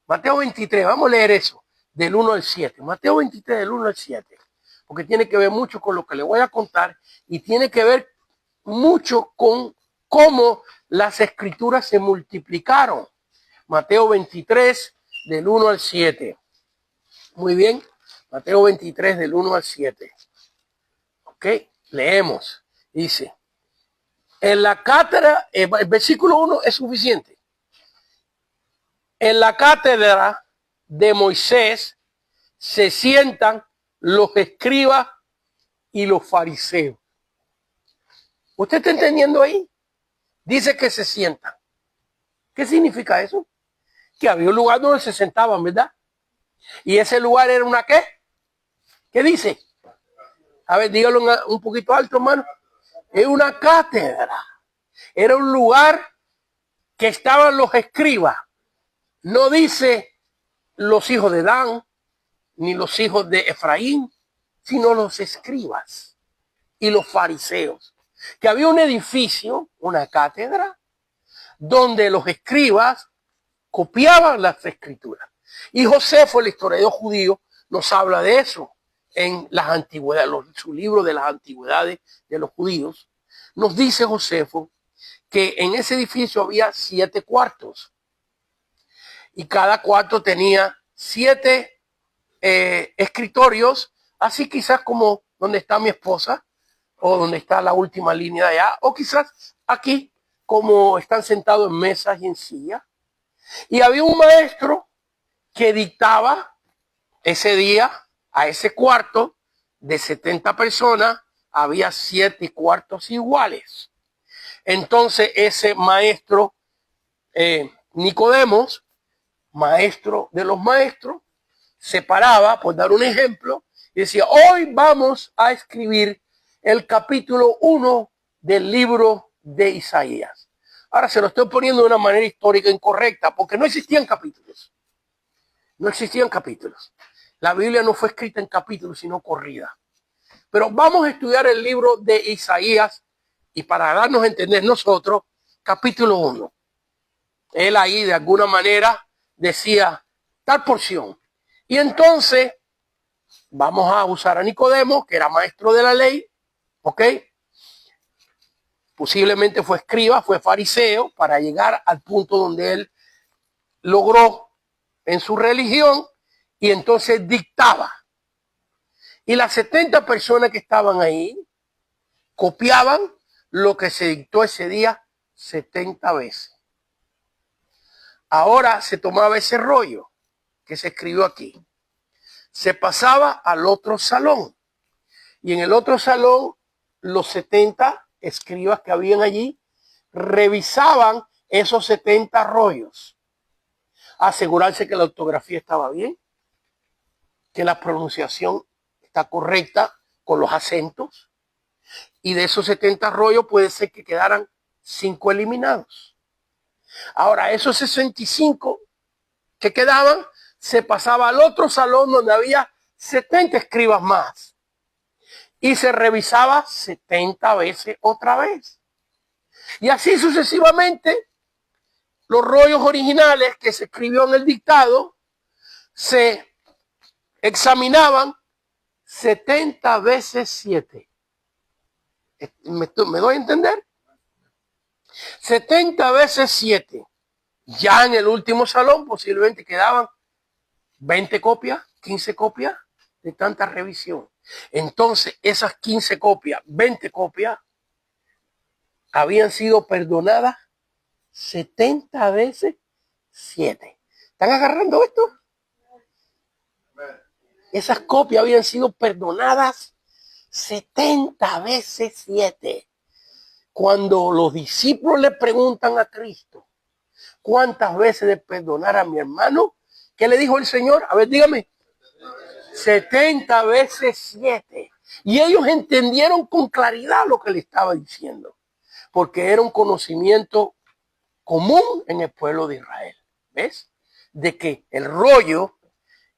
Mateo 23, vamos a leer eso, del 1 al 7. Mateo 23, del 1 al 7. Porque tiene que ver mucho con lo que le voy a contar y tiene que ver mucho con cómo las escrituras se multiplicaron. Mateo 23, del 1 al 7. Muy bien, Mateo 23, del 1 al 7. Ok, leemos. Dice, en la cátedra, el versículo 1 es suficiente. En la cátedra de Moisés se sientan los escribas y los fariseos. ¿Usted está entendiendo ahí? Dice que se sientan. ¿Qué significa eso? Que había un lugar donde se sentaban, ¿verdad? Y ese lugar era una ¿qué? ¿Qué dice? A ver, dígalo un poquito alto, hermano. Es una cátedra. Era un lugar que estaban los escribas. No dice los hijos de Dan, ni los hijos de Efraín, sino los escribas y los fariseos. Que había un edificio, una cátedra, donde los escribas copiaban las escrituras. Y Josefo, el historiador judío, nos habla de eso en las antigüedades, su libro de las antigüedades de los judíos. Nos dice Josefo que en ese edificio había 7 cuartos y cada cuarto tenía 7 escritorios, así quizás como donde está mi esposa o donde está la última línea de allá, o quizás aquí como están sentados en mesas y en sillas. Y había un maestro que dictaba ese día a ese cuarto de 70 personas, había 7 cuartos iguales. Entonces ese maestro Nicodemos, maestro de los maestros, se paraba, por dar un ejemplo, y decía: hoy vamos a escribir el capítulo 1 del libro de Isaías. Ahora se lo estoy poniendo de una manera histórica incorrecta, porque no existían capítulos. No existían capítulos. La Biblia no fue escrita en capítulos, sino corrida. Pero vamos a estudiar el libro de Isaías, y para darnos a entender nosotros, capítulo 1. Él ahí de alguna manera decía tal porción. Y entonces vamos a usar a Nicodemo, que era maestro de la ley, ¿ok? Posiblemente fue escriba, fue fariseo, para llegar al punto donde él logró en su religión, y entonces dictaba. Y las 70 personas que estaban ahí copiaban lo que se dictó ese día 70 veces. Ahora se tomaba ese rollo que se escribió aquí, se pasaba al otro salón, y en el otro salón los 70 escribas que habían allí revisaban esos 70 rollos, asegurarse que la ortografía estaba bien, que la pronunciación está correcta con los acentos, y de esos 70 rollos puede ser que quedaran 5 eliminados. Ahora esos 65 que quedaban se pasaba al otro salón donde había 70 escribas más, y se revisaba 70 veces otra vez. Y así sucesivamente, los rollos originales que se escribió en el dictado se examinaban 70 veces 7. ¿Me doy a entender? 70 veces 7. Ya en el último salón posiblemente quedaban 20 copias, 15 copias de tanta revisión. Entonces esas 15 copias, 20 copias, habían sido perdonadas 70 veces 7. ¿Están agarrando esto? Esas copias habían sido perdonadas 70 veces 7. Cuando los discípulos le preguntan a Cristo cuántas veces de perdonar a mi hermano, ¿qué le dijo el Señor? A ver, dígame. 70 veces 7. Y ellos entendieron con claridad lo que le estaba diciendo, porque era un conocimiento común en el pueblo de Israel. ¿Ves? De que el rollo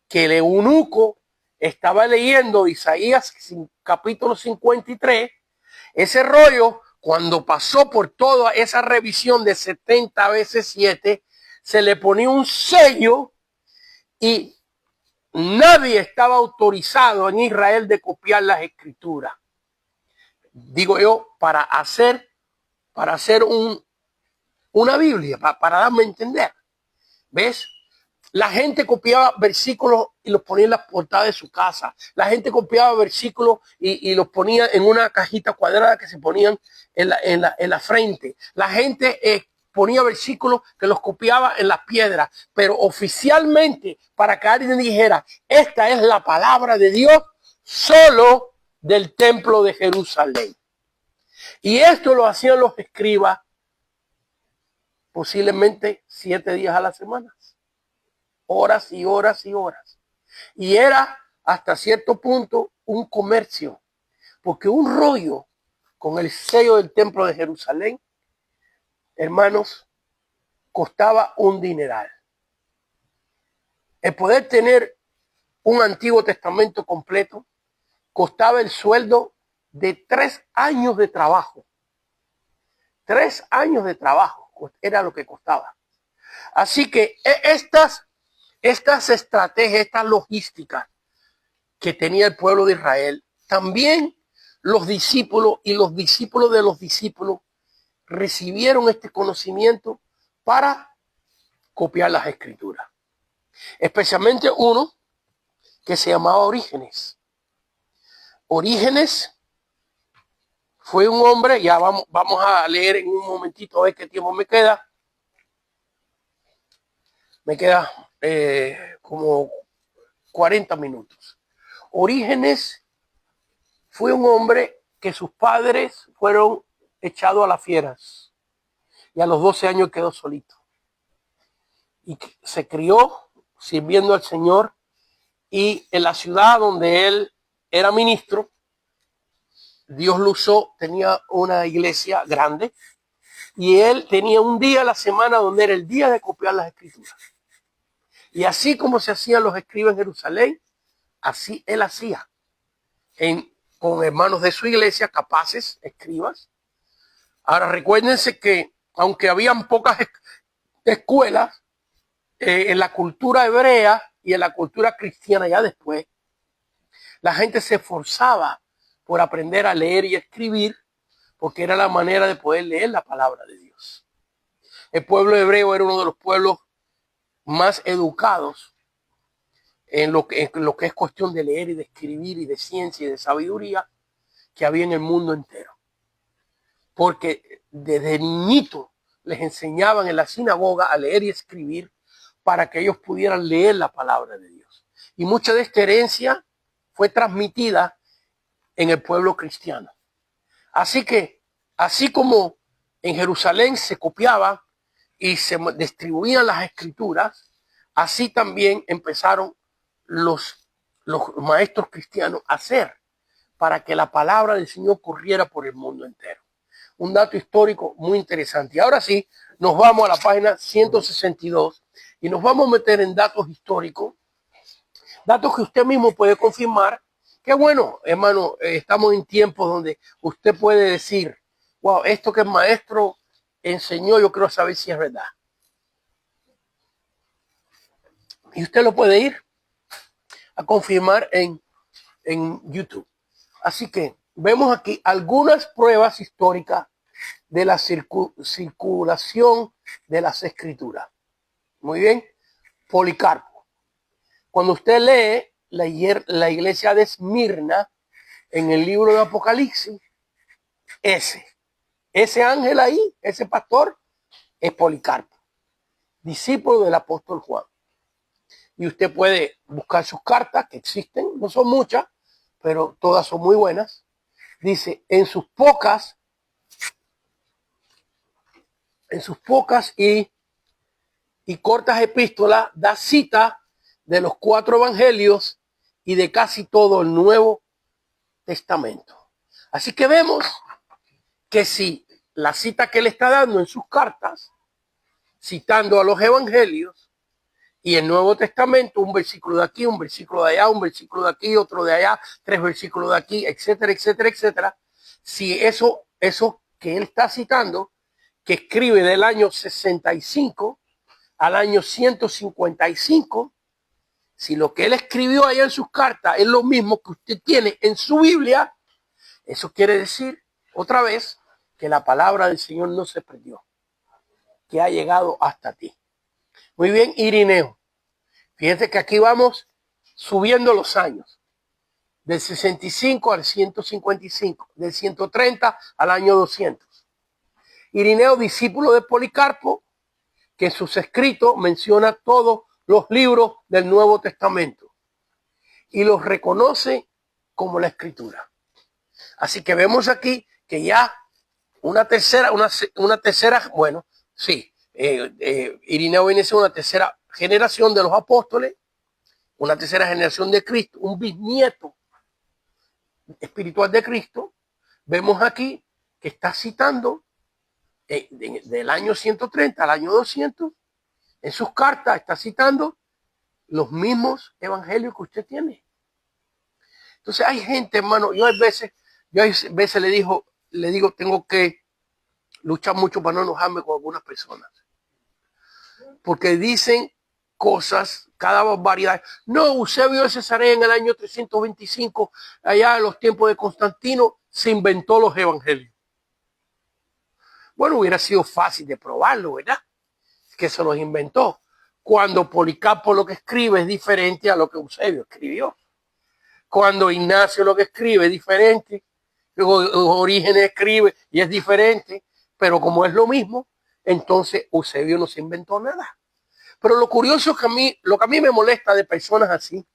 que el eunuco estaba leyendo, Isaías capítulo 53, ese rollo, cuando pasó por toda esa revisión de 70 veces 7, se le ponía un sello, y nadie estaba autorizado en Israel de copiar las escrituras. Digo yo, para hacer una Biblia, para darme a entender. ¿Ves? La gente copiaba versículos y los ponía en la portada de su casa. La gente copiaba versículos y los ponía en una cajita cuadrada que se ponían en la frente. La gente ponía versículos que los copiaba en las piedras. Pero oficialmente, para que alguien dijera, esta es la palabra de Dios, solo del templo de Jerusalén. Y esto lo hacían los escribas posiblemente 7 días a la semana. Horas y horas y horas. Y era hasta cierto punto un comercio, porque un rollo con el sello del templo de Jerusalén, hermanos, costaba un dineral. El poder tener un Antiguo Testamento completo costaba el sueldo de 3 años de trabajo. 3 años de trabajo era lo que costaba. Así que estas estrategias, estas logísticas que tenía el pueblo de Israel, también los discípulos y los discípulos de los discípulos recibieron este conocimiento para copiar las escrituras. Especialmente uno que se llamaba Orígenes. Orígenes fue un hombre, ya vamos a leer en un momentito a ver qué tiempo me queda. Me queda como 40 minutos. Orígenes fue un hombre que sus padres fueron echados a las fieras y a los 12 años quedó solito. Y se crió sirviendo al Señor, y en la ciudad donde él era ministro, Dios lo usó, tenía una iglesia grande y él tenía un día a la semana donde era el día de copiar las escrituras. Y así como se hacían los escribas en Jerusalén, así él hacía con hermanos de su iglesia, capaces, escribas. Ahora recuérdense que aunque habían pocas escuelas, en la cultura hebrea y en la cultura cristiana ya después, la gente se esforzaba por aprender a leer y escribir, porque era la manera de poder leer la palabra de Dios. El pueblo hebreo era uno de los pueblos más educados en lo que es cuestión de leer y de escribir y de ciencia y de sabiduría que había en el mundo entero. Porque desde niñito les enseñaban en la sinagoga a leer y escribir para que ellos pudieran leer la palabra de Dios. Y mucha de esta herencia fue transmitida en el pueblo cristiano. Así que, así como en Jerusalén se copiaba y se distribuían las escrituras, así también empezaron los maestros cristianos a hacer para que la palabra del Señor corriera por el mundo entero. Un dato histórico muy interesante. Y ahora sí, nos vamos a la página 162 y nos vamos a meter en datos históricos, datos que usted mismo puede confirmar. Que bueno, hermano, estamos en tiempos donde usted puede decir, wow, esto que el maestro enseñó, yo quiero saber si es verdad. Y usted lo puede ir a confirmar en YouTube. Así que vemos aquí algunas pruebas históricas de la circulación de las escrituras. Muy bien. Policarpo. Cuando usted lee la iglesia de Esmirna en el libro de Apocalipsis, ese ángel ahí, ese pastor, es Policarpo, discípulo del apóstol Juan. Y usted puede buscar sus cartas, que existen, no son muchas, pero todas son muy buenas. Dice, en sus pocas y cortas epístolas, da cita de los 4 evangelios y de casi todo el Nuevo Testamento. Así que vemos que si la cita que él está dando en sus cartas, citando a los evangelios y el Nuevo Testamento, un versículo de aquí, un versículo de allá, un versículo de aquí, otro de allá, 3 versículos de aquí, etcétera, etcétera, etcétera, si eso que él está citando, que escribe del año 65 al año 155, si lo que él escribió allá en sus cartas es lo mismo que usted tiene en su Biblia, eso quiere decir, otra vez, que la palabra del Señor no se perdió, que ha llegado hasta ti. Muy bien, Irineo. Fíjense que aquí vamos subiendo los años, del 65 al 155, del 130 al año 200. Irineo, discípulo de Policarpo, que en sus escritos menciona todos los libros del Nuevo Testamento y los reconoce como la Escritura. Así que vemos aquí que ya una tercera, bueno, sí, Irineo viene a ser una tercera generación de los apóstoles, una tercera generación de Cristo, un bisnieto espiritual de Cristo. Vemos aquí que está citando del año 130 al año 200, en sus cartas está citando los mismos evangelios que usted tiene. Entonces hay gente, hermano, yo a veces le digo, tengo que lucha mucho para no enojarme con algunas personas. Porque dicen cosas, cada barbaridad. No, Eusebio de Cesarea en el año 325, allá en los tiempos de Constantino, se inventó los evangelios. Bueno, hubiera sido fácil de probarlo, ¿verdad? Que se los inventó. Cuando Policarpo lo que escribe es diferente a lo que Eusebio escribió. Cuando Ignacio lo que escribe es diferente. Orígenes escribe y es diferente. Pero como es lo mismo, entonces Eusebio no se inventó nada. Pero lo curioso es que lo que a mí me molesta de personas así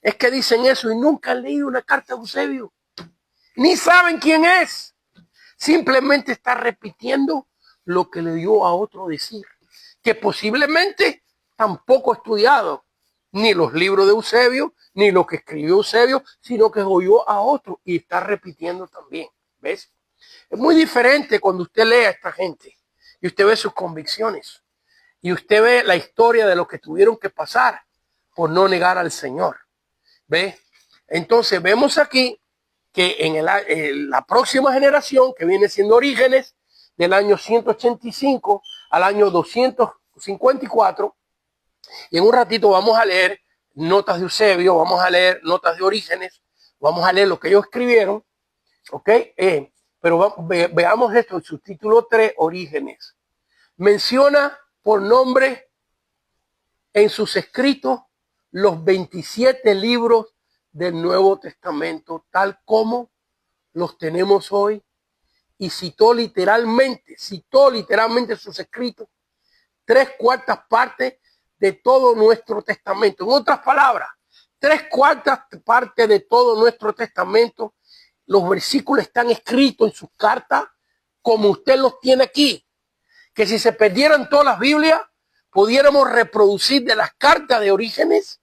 es que dicen eso y nunca han leído una carta de Eusebio. Ni saben quién es. Simplemente está repitiendo lo que le dio a otro decir. Que posiblemente tampoco ha estudiado ni los libros de Eusebio, ni lo que escribió Eusebio, sino que oyó a otro y está repitiendo también. ¿Ves? Es muy diferente cuando usted lee a esta gente y usted ve sus convicciones y usted ve la historia de lo que tuvieron que pasar por no negar al Señor. ¿Ves? Entonces vemos aquí que en la próxima generación, que viene siendo Orígenes, del año 185 al año 254, y en un ratito vamos a leer notas de Eusebio, vamos a leer notas de Orígenes, vamos a leer lo que ellos escribieron, ¿ok? Pero veamos esto, en su título 3, Orígenes. Menciona por nombre en sus escritos los 27 libros del Nuevo Testamento, tal como los tenemos hoy, y citó literalmente sus escritos, 3/4 partes de todo nuestro testamento. En otras palabras, 3/4 partes de todo nuestro testamento, los versículos están escritos en sus cartas como usted los tiene aquí, que si se perdieran todas las Biblias, pudiéramos reproducir de las cartas de Orígenes.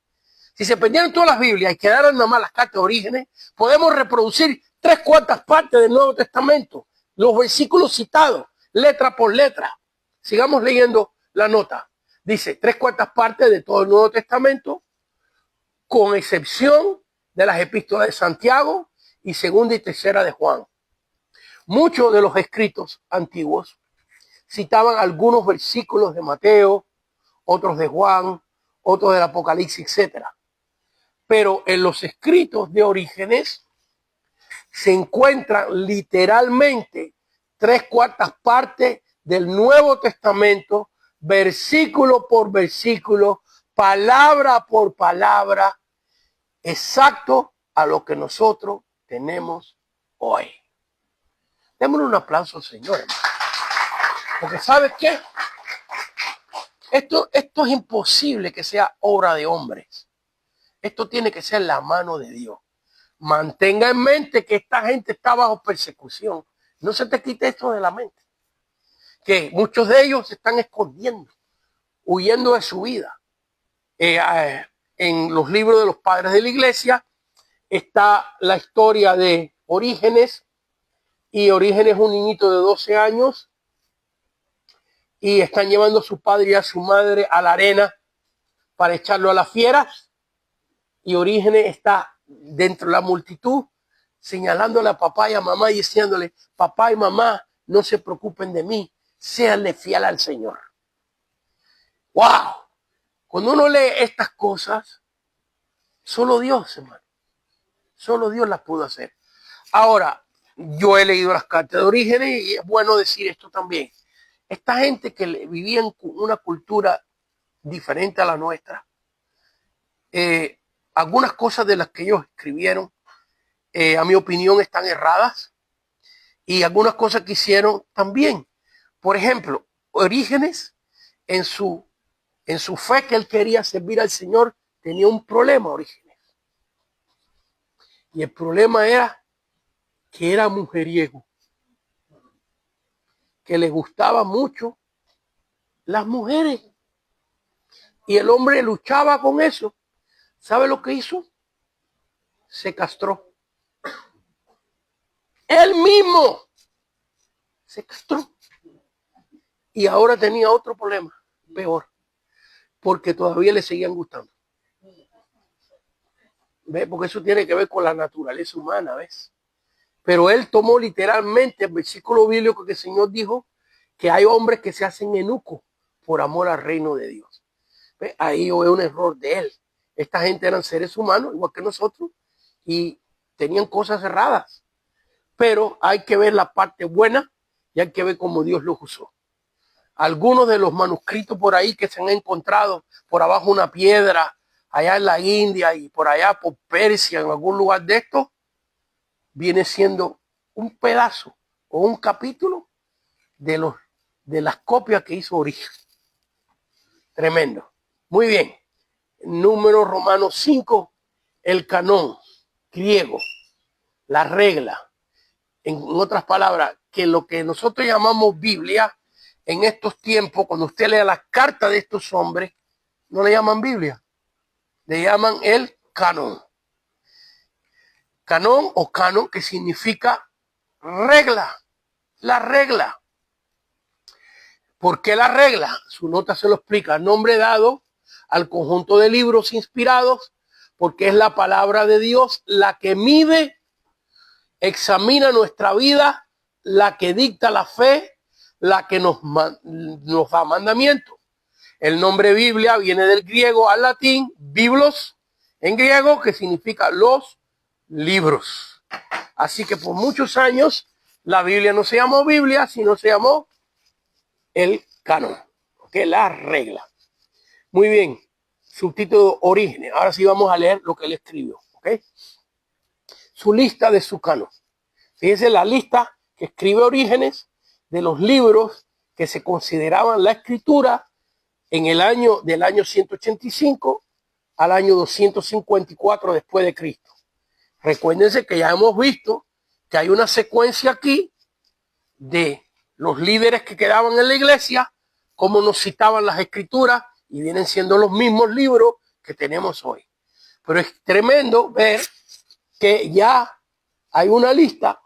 Si se perdieran todas las Biblias y quedaran nada más las cartas de Orígenes, podemos reproducir 3/4 partes del Nuevo Testamento, los versículos citados, letra por letra. Sigamos leyendo la nota. Dice 3/4 partes de todo el Nuevo Testamento, con excepción de las epístolas de Santiago y segunda y tercera de Juan. Muchos de los escritos antiguos citaban algunos versículos de Mateo, otros de Juan, otros del Apocalipsis, etc. Pero en los escritos de Orígenes se encuentran literalmente 3/4 partes del Nuevo Testamento, versículo por versículo, palabra por palabra, exacto a lo que nosotros tenemos hoy. Démosle un aplauso al Señor, hermano. Porque ¿sabes qué? Esto es imposible que sea obra de hombres. Esto tiene que ser la mano de Dios. Mantenga en mente que esta gente está bajo persecución. No se te quite esto de la mente. Que muchos de ellos se están escondiendo, huyendo de su vida. En los libros de los padres de la iglesia está la historia de Orígenes. Y Orígenes es un niñito de 12 años. Y están llevando a su padre y a su madre a la arena para echarlo a las fieras. Y Orígenes está dentro de la multitud, señalándole a papá y a mamá y diciéndole: papá y mamá, no se preocupen de mí, séanle fiel al Señor. ¡Wow! Cuando uno lee estas cosas, solo Dios, hermano, solo Dios las pudo hacer. Ahora, yo he leído las cartas de Orígenes y es bueno decir esto también. Esta gente que vivía en una cultura diferente a la nuestra, algunas cosas de las que ellos escribieron, a mi opinión, están erradas, y algunas cosas que hicieron también. Por ejemplo, Orígenes, en su fe que él quería servir al Señor, tenía un problema, Orígenes. Y el problema era que era mujeriego, que le gustaba mucho las mujeres. Y el hombre luchaba con eso. ¿Sabe lo que hizo? Se castró. Él mismo se castró. Y ahora tenía otro problema, peor, porque todavía le seguían gustando. ¿Ves? Porque eso tiene que ver con la naturaleza humana, ¿ves? Pero él tomó literalmente el versículo bíblico que el Señor dijo que hay hombres que se hacen eunucos por amor al reino de Dios. ¿Ve? Ahí es un error de él. Esta gente eran seres humanos, igual que nosotros, y tenían cosas erradas. Pero hay que ver la parte buena y hay que ver cómo Dios los usó. Algunos de los manuscritos por ahí que se han encontrado por abajo de una piedra, allá en la India y por allá por Persia, en algún lugar de esto, viene siendo un pedazo o un capítulo de las copias que hizo Origen. Tremendo. Muy bien. Número Romanos 5, el canón griego, la regla. En otras palabras, que lo que nosotros llamamos Biblia en estos tiempos, cuando usted lea las cartas de estos hombres, no le llaman Biblia, le llaman el canon. Canon o canon, que significa regla, la regla. ¿Por qué la regla? Su nota se lo explica. Nombre dado al conjunto de libros inspirados, porque es la palabra de Dios la que mide, examina nuestra vida, la que dicta la fe, la que nos da mandamiento. El nombre Biblia viene del griego al latín, biblos, en griego, que significa los libros. Así que por muchos años la Biblia no se llamó Biblia, sino se llamó el canon, que es la regla. Muy bien, subtítulo Orígenes. Ahora sí vamos a leer lo que él escribió. ¿Okay? Su lista de su canon. Fíjense la lista que escribe Orígenes de los libros que se consideraban la escritura en el año del año 185 al año 254 después de Cristo. Recuérdense que ya hemos visto que hay una secuencia aquí de los líderes que quedaban en la iglesia, cómo nos citaban las escrituras, y vienen siendo los mismos libros que tenemos hoy. Pero es tremendo ver que ya hay una lista.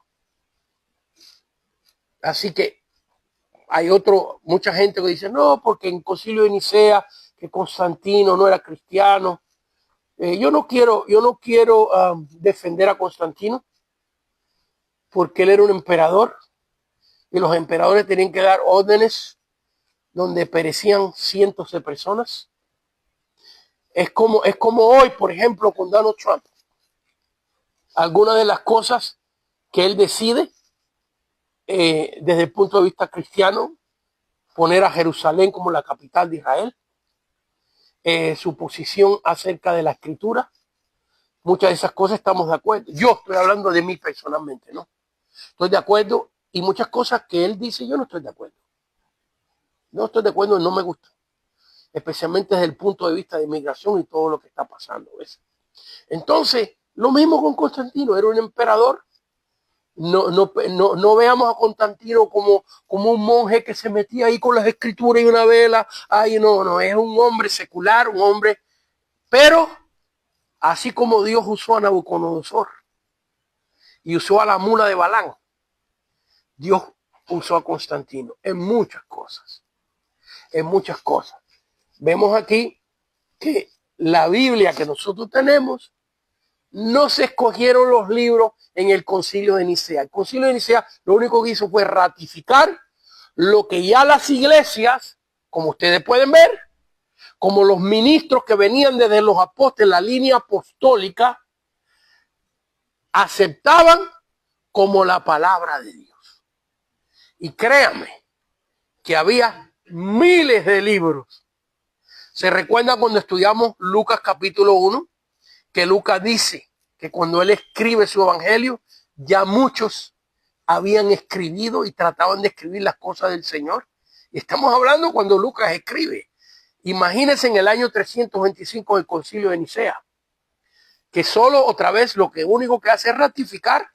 Así que hay mucha gente que dice, no, porque en Concilio de Nicea, que Constantino no era cristiano. Yo no quiero defender a Constantino, porque él era un emperador y los emperadores tenían que dar órdenes donde perecían cientos de personas. Es como hoy, por ejemplo, con Donald Trump. Algunas de las cosas que él decide desde el punto de vista cristiano, poner a Jerusalén como la capital de Israel, su posición acerca de la escritura, muchas de esas cosas estamos de acuerdo. Yo estoy hablando de mí personalmente, ¿no? Estoy de acuerdo, y muchas cosas que él dice yo no estoy de acuerdo. No estoy de acuerdo y no me gusta, especialmente desde el punto de vista de inmigración y todo lo que está pasando. ¿Ves? Entonces, lo mismo con Constantino, era un emperador. No veamos a Constantino como un monje que se metía ahí con las escrituras y una vela. Ay, no, es un hombre secular, un hombre. Pero así como Dios usó a Nabucodonosor y usó a la mula de Balán, Dios usó a Constantino en muchas cosas. En muchas cosas. Vemos aquí que la Biblia que nosotros tenemos, no se escogieron los libros en el Concilio de Nicea. El Concilio de Nicea lo único que hizo fue ratificar lo que ya las iglesias, como ustedes pueden ver, como los ministros que venían desde los apóstoles, la línea apostólica, aceptaban como la palabra de Dios. Y créanme que había miles de libros. ¿Se recuerda cuando estudiamos Lucas capítulo 1? Que Lucas dice que cuando él escribe su evangelio, ya muchos habían escribido y trataban de escribir las cosas del Señor. Y estamos hablando cuando Lucas escribe. Imagínense en el año 325 del Concilio de Nicea, que solo otra vez lo único que hace es ratificar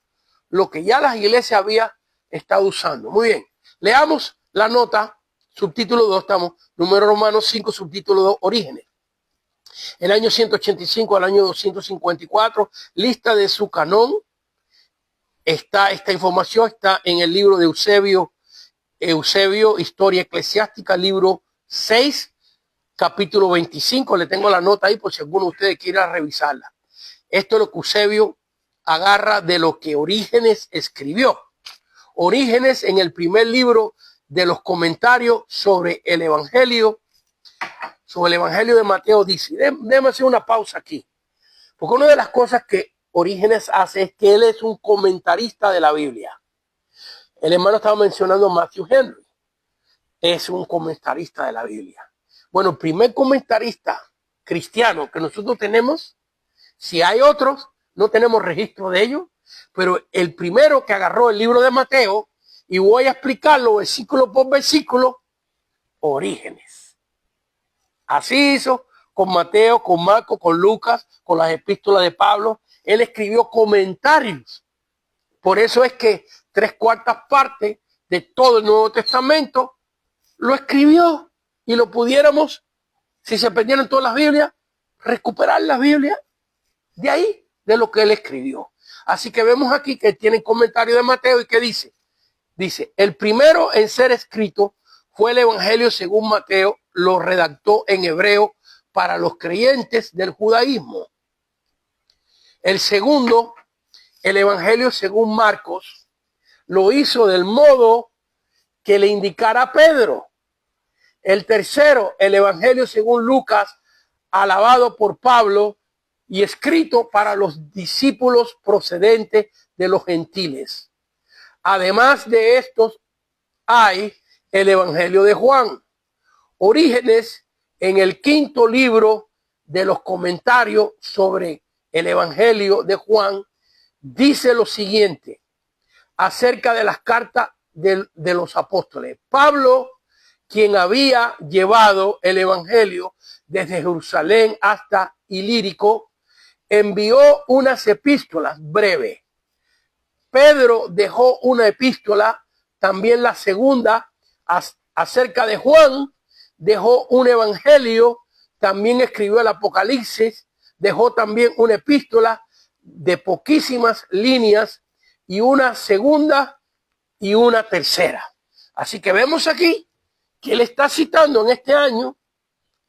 lo que ya las iglesias habían estado usando. Muy bien, leamos la nota, subtítulo 2, estamos, número Romanos 5, subtítulo 2, Orígenes. El año 185 al año 254, lista de su canón. Esta información está en el libro de Eusebio, Historia Eclesiástica, libro 6, capítulo 25. Le tengo la nota ahí por si alguno de ustedes quiera revisarla. Esto es lo que Eusebio agarra de lo que Orígenes escribió. Orígenes en el primer libro de los comentarios sobre el Evangelio de Mateo dice, déjame hacer una pausa aquí, porque una de las cosas que Orígenes hace es que él es un comentarista de la Biblia. El hermano estaba mencionando a Matthew Henry, es un comentarista de la Biblia. Bueno, el primer comentarista cristiano que nosotros tenemos, si hay otros, no tenemos registro de ellos, pero el primero que agarró el libro de Mateo, y voy a explicarlo versículo por versículo, Orígenes. Así hizo con Mateo, con Marcos, con Lucas, con las epístolas de Pablo. Él escribió comentarios. Por eso es que 3/4 partes de todo el Nuevo Testamento lo escribió y lo pudiéramos, si se perdieron todas las Biblias, recuperar las Biblias de ahí, de lo que él escribió. Así que vemos aquí que tiene comentario de Mateo y que dice, el primero en ser escrito fue el Evangelio según Mateo, lo redactó en hebreo para los creyentes del judaísmo. El segundo, el Evangelio según Marcos, lo hizo del modo que le indicara Pedro. El tercero, el Evangelio según Lucas, alabado por Pablo y escrito para los discípulos procedentes de los gentiles. Además de estos, hay el Evangelio de Juan. Orígenes, en el quinto libro de los comentarios sobre el Evangelio de Juan, dice lo siguiente acerca de las cartas de los apóstoles. Pablo, quien había llevado el Evangelio desde Jerusalén hasta Ilírico, envió unas epístolas breves. Pedro dejó una epístola, también la segunda, acerca de Juan, dejó un evangelio, también escribió el Apocalipsis, dejó también una epístola de poquísimas líneas y una segunda y una tercera. Así que vemos aquí que él está citando en este año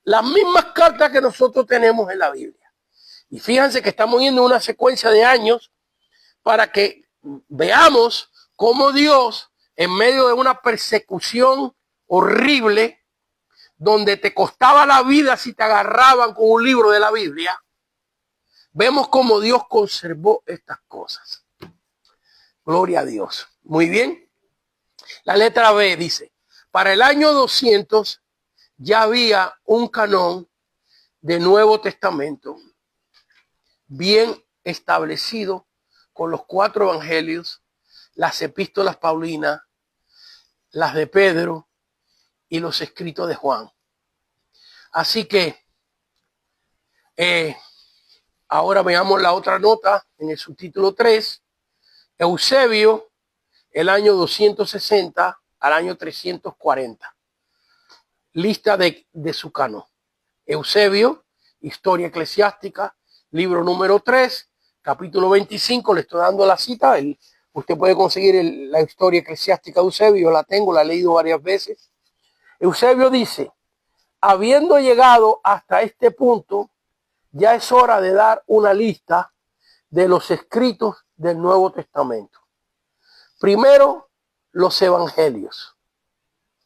las mismas cartas que nosotros tenemos en la Biblia. Y fíjense que estamos viendo una secuencia de años para que veamos cómo Dios, en medio de una persecución horrible, donde te costaba la vida si te agarraban con un libro de la Biblia, vemos cómo Dios conservó estas cosas. Gloria a Dios. Muy bien. La letra B dice, para el año 200 ya había un canón de Nuevo Testamento bien establecido con los 4 evangelios, las epístolas paulinas, las de Pedro y los escritos de Juan. Así que ahora veamos la otra nota en el subtítulo 3. Eusebio, el año 260 al año 340. Lista de su canon. Eusebio, Historia Eclesiástica, libro número 3, capítulo 25. Le estoy dando la cita. Usted puede conseguir la Historia Eclesiástica de Eusebio. Yo la tengo, la he leído varias veces. Eusebio dice, habiendo llegado hasta este punto, ya es hora de dar una lista de los escritos del Nuevo Testamento. Primero, los evangelios.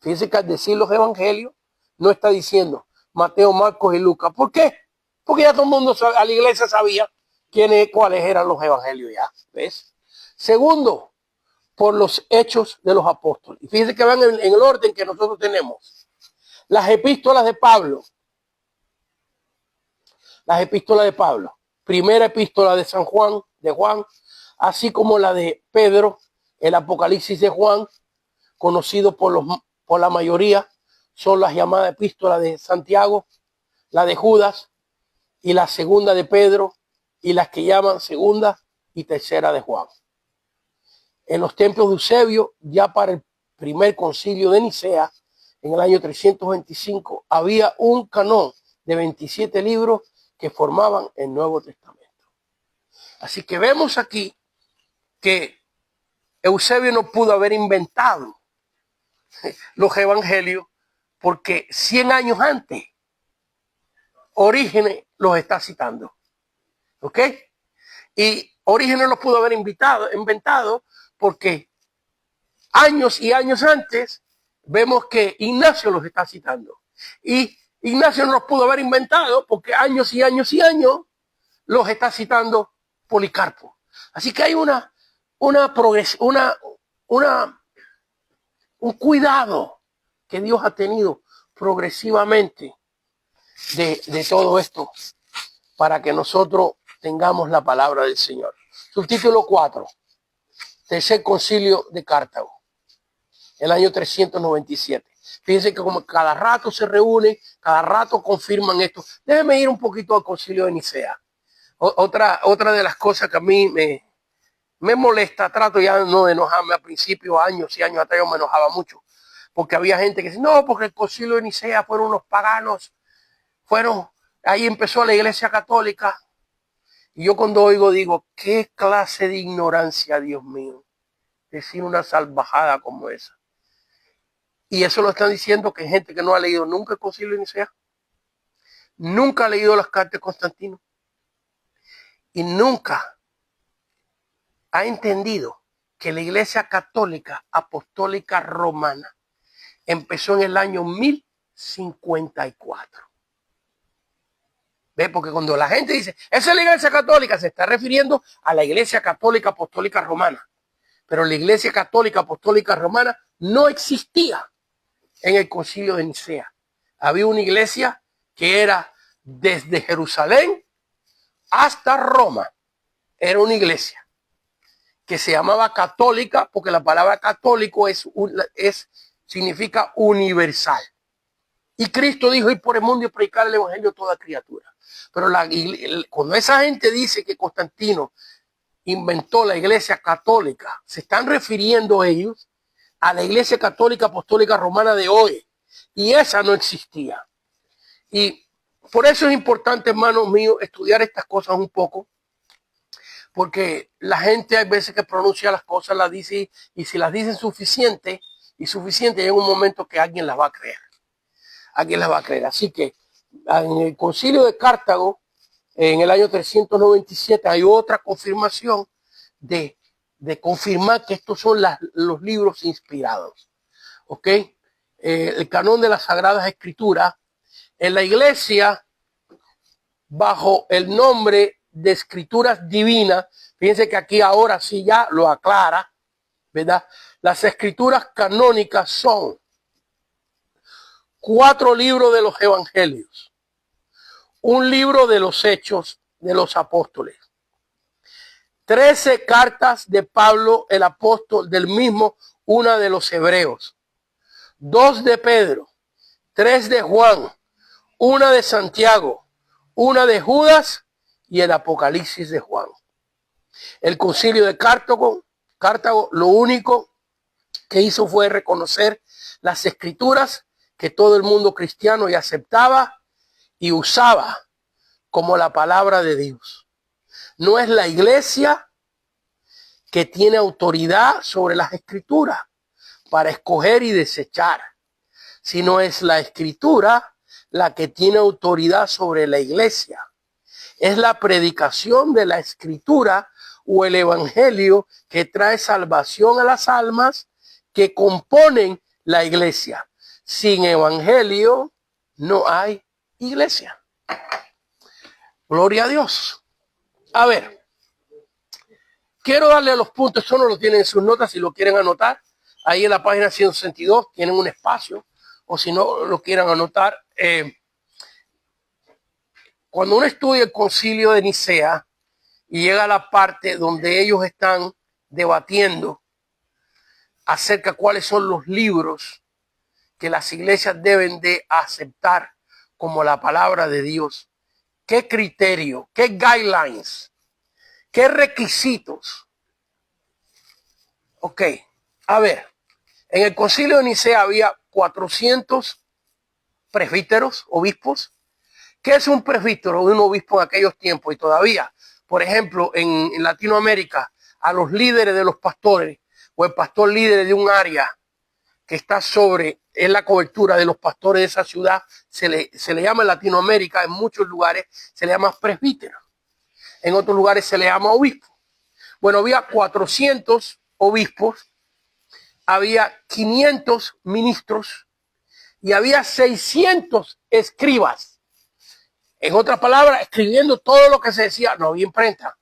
Fíjense que al decir los evangelios, no está diciendo Mateo, Marcos y Lucas. ¿Por qué? Porque ya todo el mundo, a la iglesia sabía cuáles eran los evangelios ya. ¿Ves? Segundo, por los hechos de los apóstoles. Y fíjense que van en el orden que nosotros tenemos. Las epístolas de Pablo. Las epístolas de Pablo. Primera epístola de Juan, así como la de Pedro, el Apocalipsis de Juan, conocido por la mayoría, son las llamadas epístolas de Santiago, la de Judas y la segunda de Pedro y las que llaman segunda y tercera de Juan. En los templos de Eusebio, ya para el primer concilio de Nicea, en el año 325, había un canón de 27 libros que formaban el Nuevo Testamento. Así que vemos aquí que Eusebio no pudo haber inventado los evangelios porque 100 años antes Orígenes los está citando. ¿Ok? Y Orígenes los pudo haber inventado porque años y años antes vemos que Ignacio los está citando. Y Ignacio no los pudo haber inventado porque años y años y años los está citando Policarpo. Así que hay un cuidado que Dios ha tenido progresivamente de todo esto para que nosotros tengamos la palabra del Señor. Subtítulo 4, Tercer Concilio de Cartago, el año 397. Fíjense que como cada rato se reúnen, cada rato confirman esto. Déjenme ir un poquito al Concilio de Nicea. Otra de las cosas que a mí me molesta, trato ya no de enojarme. A principios, años y años atrás yo me enojaba mucho, porque había gente que dice, no, porque el Concilio de Nicea fueron unos paganos, ahí empezó la Iglesia Católica. Y yo cuando oigo digo, qué clase de ignorancia, Dios mío, decir una salvajada como esa. Y eso lo están diciendo que gente que no ha leído nunca el Concilio de Nicea, nunca ha leído las cartas de Constantino y nunca ha entendido que la Iglesia Católica Apostólica Romana empezó en el año 1054. ¿Ve? Porque cuando la gente dice, esa es la Iglesia Católica, se está refiriendo a la Iglesia Católica Apostólica Romana. Pero la Iglesia Católica Apostólica Romana no existía en el Concilio de Nicea. Había una iglesia que era desde Jerusalén hasta Roma. Era una iglesia que se llamaba católica porque la palabra católico significa universal. Y Cristo dijo, ir por el mundo y predicar el evangelio a toda criatura. Pero cuando esa gente dice que Constantino inventó la iglesia católica, se están refiriendo ellos a la Iglesia Católica Apostólica Romana de hoy. Y esa no existía. Y por eso es importante, hermanos míos, estudiar estas cosas un poco. Porque la gente hay veces que pronuncia las cosas, las dice, y si las dicen suficiente, llega un momento que alguien las va a creer. Alguien las va a creer. Así que en el Concilio de Cartago, en el año 397, hay otra confirmación de confirmar que estos son los libros inspirados. ¿Ok? El canon de las Sagradas Escrituras en la iglesia bajo el nombre de Escrituras Divinas. Fíjense que aquí ahora sí ya lo aclara, ¿verdad? Las escrituras canónicas son 4 libros de los evangelios, un libro de los Hechos de los Apóstoles, 13 cartas de Pablo el apóstol, del mismo una de los Hebreos, 2 de Pedro, 3 de Juan, una de Santiago, una de Judas y el Apocalipsis de Juan. El Concilio de Cartago lo único que hizo fue reconocer las escrituras que todo el mundo cristiano ya aceptaba y usaba como la palabra de Dios. No es la iglesia que tiene autoridad sobre las escrituras para escoger y desechar, sino es la escritura la que tiene autoridad sobre la iglesia. Es la predicación de la escritura o el evangelio que trae salvación a las almas que componen la iglesia. Sin evangelio no hay iglesia. Gloria a Dios. A ver, quiero darle los puntos. Esto no lo tienen en sus notas. Si lo quieren anotar, ahí en la página 162 tienen un espacio. O si no lo quieren anotar, cuando uno estudia el Concilio de Nicea y llega a la parte donde ellos están debatiendo acerca de cuáles son los libros que las iglesias deben de aceptar como la palabra de Dios, qué criterio, qué guidelines, qué requisitos. Ok, a ver, en el Concilio de Nicea había 400 presbíteros, obispos. ¿Qué es un presbítero o un obispo en aquellos tiempos? Y todavía, por ejemplo, en Latinoamérica, a los líderes de los pastores o el pastor líder de un área que está es la cobertura de los pastores de esa ciudad, se le llama en Latinoamérica, en muchos lugares se le llama presbítero, en otros lugares se le llama obispo. Bueno, había 400 obispos había 500 ministros y había 600 escribas. En otras palabras, escribiendo todo lo que se decía. No había imprenta.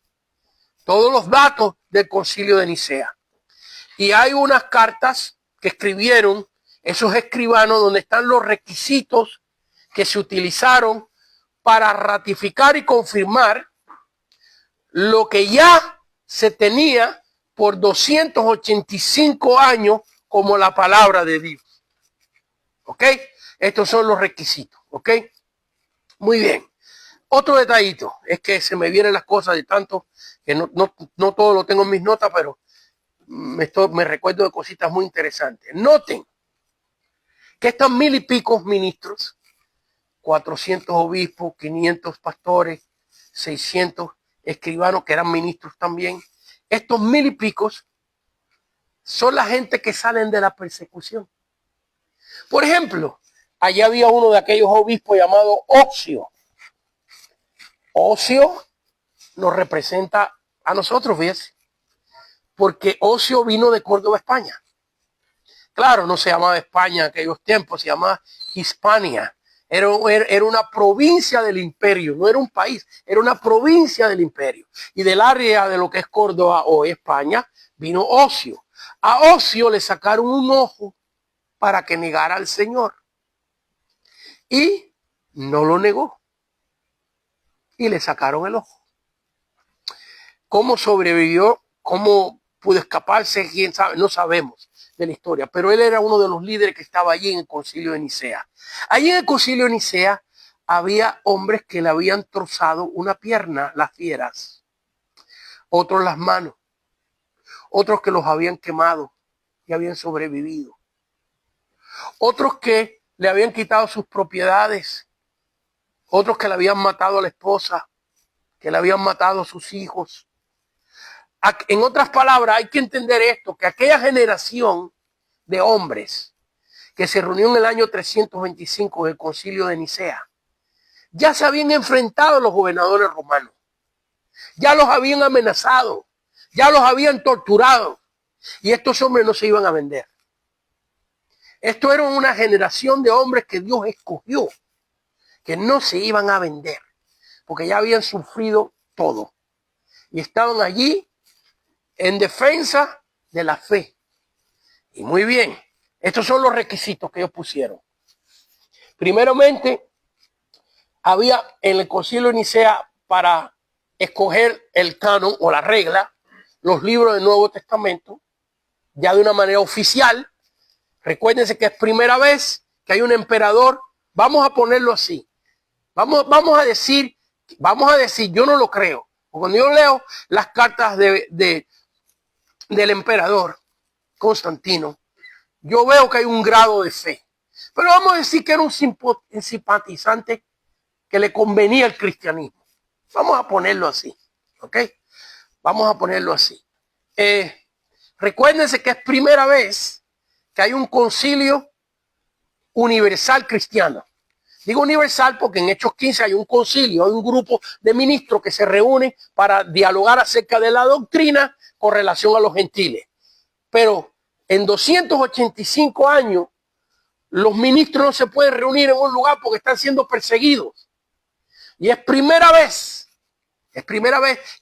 Todos los datos del Concilio de Nicea. Y hay unas cartas que escribieron esos escribanos donde están los requisitos que se utilizaron para ratificar y confirmar lo que ya se tenía por 285 años como la palabra de Dios. ¿Ok? Estos son los requisitos. ¿Ok? Muy bien. Otro detallito, es que se me vienen las cosas de tanto que no todo lo tengo en mis notas, pero me recuerdo de cositas muy interesantes. Noten que estos 1000 y pico ministros, 400 obispos, 500 pastores, 600 escribanos que eran ministros también, estos 1000 y picos son la gente que salen de la persecución. Por ejemplo, allá había uno de aquellos obispos llamado Ocio. Ocio nos representa a nosotros, fíjense, porque Ocio vino de Córdoba, España. Claro, no se llamaba España en aquellos tiempos, se llamaba Hispania. Era una provincia del imperio, no era un país, era una provincia del imperio. Y del área de lo que es Córdoba o España vino Ocio. A Ocio le sacaron un ojo para que negara al Señor. Y no lo negó. Y le sacaron el ojo. ¿Cómo sobrevivió? ¿Cómo pudo escaparse? ¿Quién sabe? No sabemos de la historia. Pero él era uno de los líderes que estaba allí en el Concilio de Nicea. Allí en el Concilio de Nicea había hombres que le habían trozado una pierna, las fieras. Otros las manos. Otros que los habían quemado y habían sobrevivido. Otros que le habían quitado sus propiedades. Otros que le habían matado a la esposa. Que le habían matado a sus hijos. En otras palabras, hay que entender esto, que aquella generación de hombres que se reunió en el año 325 en el Concilio de Nicea, ya se habían enfrentado a los gobernadores romanos, ya los habían amenazado, ya los habían torturado, y estos hombres no se iban a vender. Esto era una generación de hombres que Dios escogió, que no se iban a vender, porque ya habían sufrido todo, y estaban allí en defensa de la fe. Y muy bien, estos son los requisitos que ellos pusieron. Primeramente, había en el Concilio de Nicea, para escoger el canon o la regla, los libros del Nuevo Testamento, ya de una manera oficial. Recuérdense que es primera vez que hay un emperador. Vamos a ponerlo así. Vamos a decir, yo no lo creo. Cuando yo leo las cartas del emperador Constantino, yo veo que hay un grado de fe. Pero vamos a decir que era un simpatizante que le convenía el cristianismo. Vamos a ponerlo así. ¿Ok? Vamos a ponerlo así. Recuérdense que es primera vez que hay un concilio universal cristiano. Digo universal porque en Hechos 15 hay un concilio, hay un grupo de ministros que se reúnen para dialogar acerca de la doctrina con relación a los gentiles. Pero en 285 años, los ministros no se pueden reunir en un lugar porque están siendo perseguidos. Y es primera vez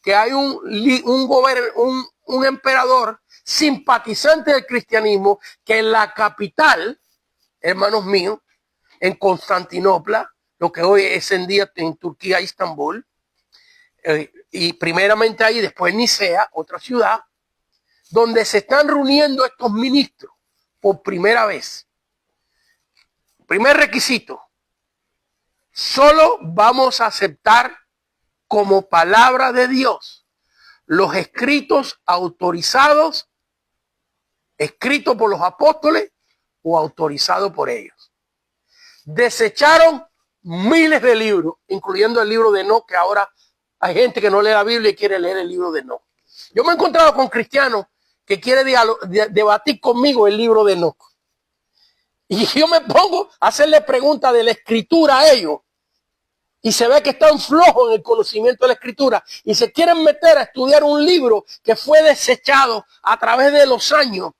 que hay un emperador simpatizante del cristianismo que en la capital, hermanos míos, en Constantinopla, lo que hoy es en día en Turquía, Istambul, y primeramente ahí, después Nicea, otra ciudad, donde se están reuniendo estos ministros por primera vez. Primer requisito, solo vamos a aceptar como palabra de Dios los escritos autorizados, escritos por los apóstoles o autorizados por ellos. Desecharon miles de libros, incluyendo el libro de Enoc, que ahora hay gente que no lee la Biblia y quiere leer el libro de Enoc. Yo me he encontrado con cristianos que quieren debatir conmigo el libro de Enoc. Y yo me pongo a hacerle preguntas de la escritura a ellos. Y se ve que están flojos en el conocimiento de la escritura. Y se quieren meter a estudiar un libro que fue desechado a través de los años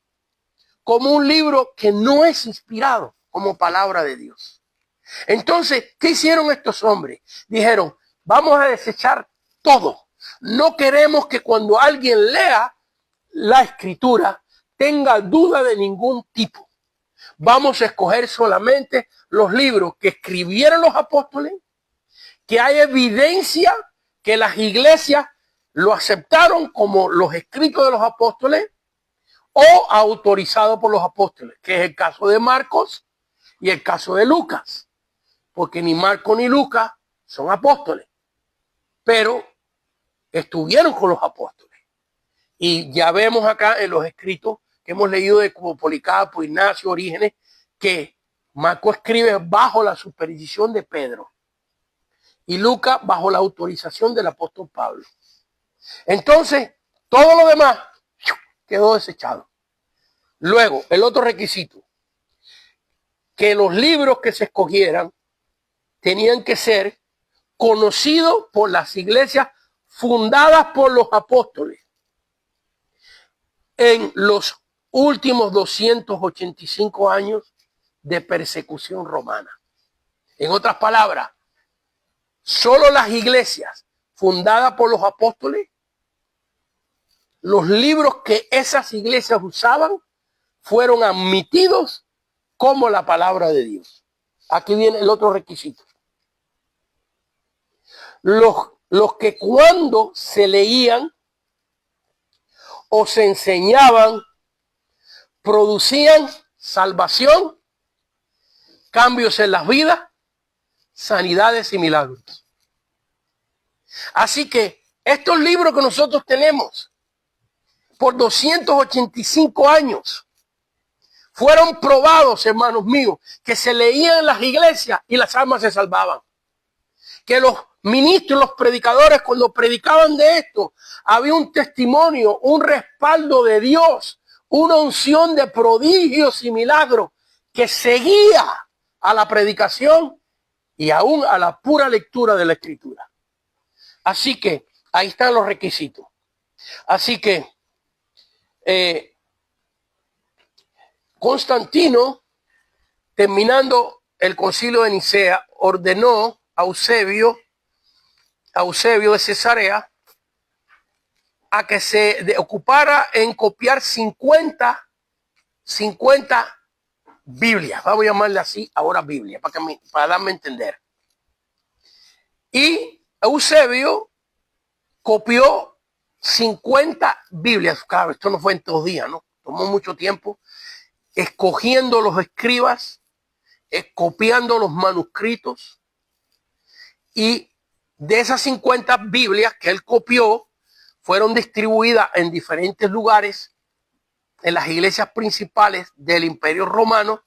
como un libro que no es inspirado como palabra de Dios. Entonces, ¿qué hicieron estos hombres? Dijeron, vamos a desechar todo. No queremos que cuando alguien lea la escritura tenga duda de ningún tipo. Vamos a escoger solamente los libros que escribieron los apóstoles, que hay evidencia que las iglesias lo aceptaron como los escritos de los apóstoles o autorizados por los apóstoles, que es el caso de Marcos y el caso de Lucas, porque ni Marcos ni Lucas son apóstoles, pero estuvieron con los apóstoles. Y ya vemos acá en los escritos que hemos leído de Policarpo, Ignacio, Orígenes, que Marcos escribe bajo la supervisión de Pedro y Lucas bajo la autorización del apóstol Pablo. Entonces, todo lo demás quedó desechado. Luego, el otro requisito, que los libros que se escogieran tenían que ser conocidos por las iglesias fundadas por los apóstoles en los últimos 285 años de persecución romana. En otras palabras, solo las iglesias fundadas por los apóstoles, los libros que esas iglesias usaban fueron admitidos como la palabra de Dios. Aquí viene el otro requisito. Los que cuando se leían o se enseñaban producían salvación, cambios en las vidas, sanidades y milagros. Así que estos libros que nosotros tenemos por 285 años fueron probados, hermanos míos, que se leían en las iglesias y las almas se salvaban. Que los ministros, los predicadores, cuando predicaban de esto, había un testimonio, un respaldo de Dios, una unción de prodigios y milagros que seguía a la predicación y aún a la pura lectura de la escritura. Así que ahí están los requisitos. Así que Constantino, terminando el concilio de Nicea, ordenó a Eusebio de Cesarea a que se ocupara en copiar 50 Biblias. Vamos a llamarle así ahora Biblia, para darme a entender. Y Eusebio copió 50 Biblias. Claro, esto no fue en 2 días, ¿no? Tomó mucho tiempo, escogiendo los escribas, copiando los manuscritos, y de esas 50 Biblias que él copió, fueron distribuidas en diferentes lugares, en las iglesias principales del Imperio Romano,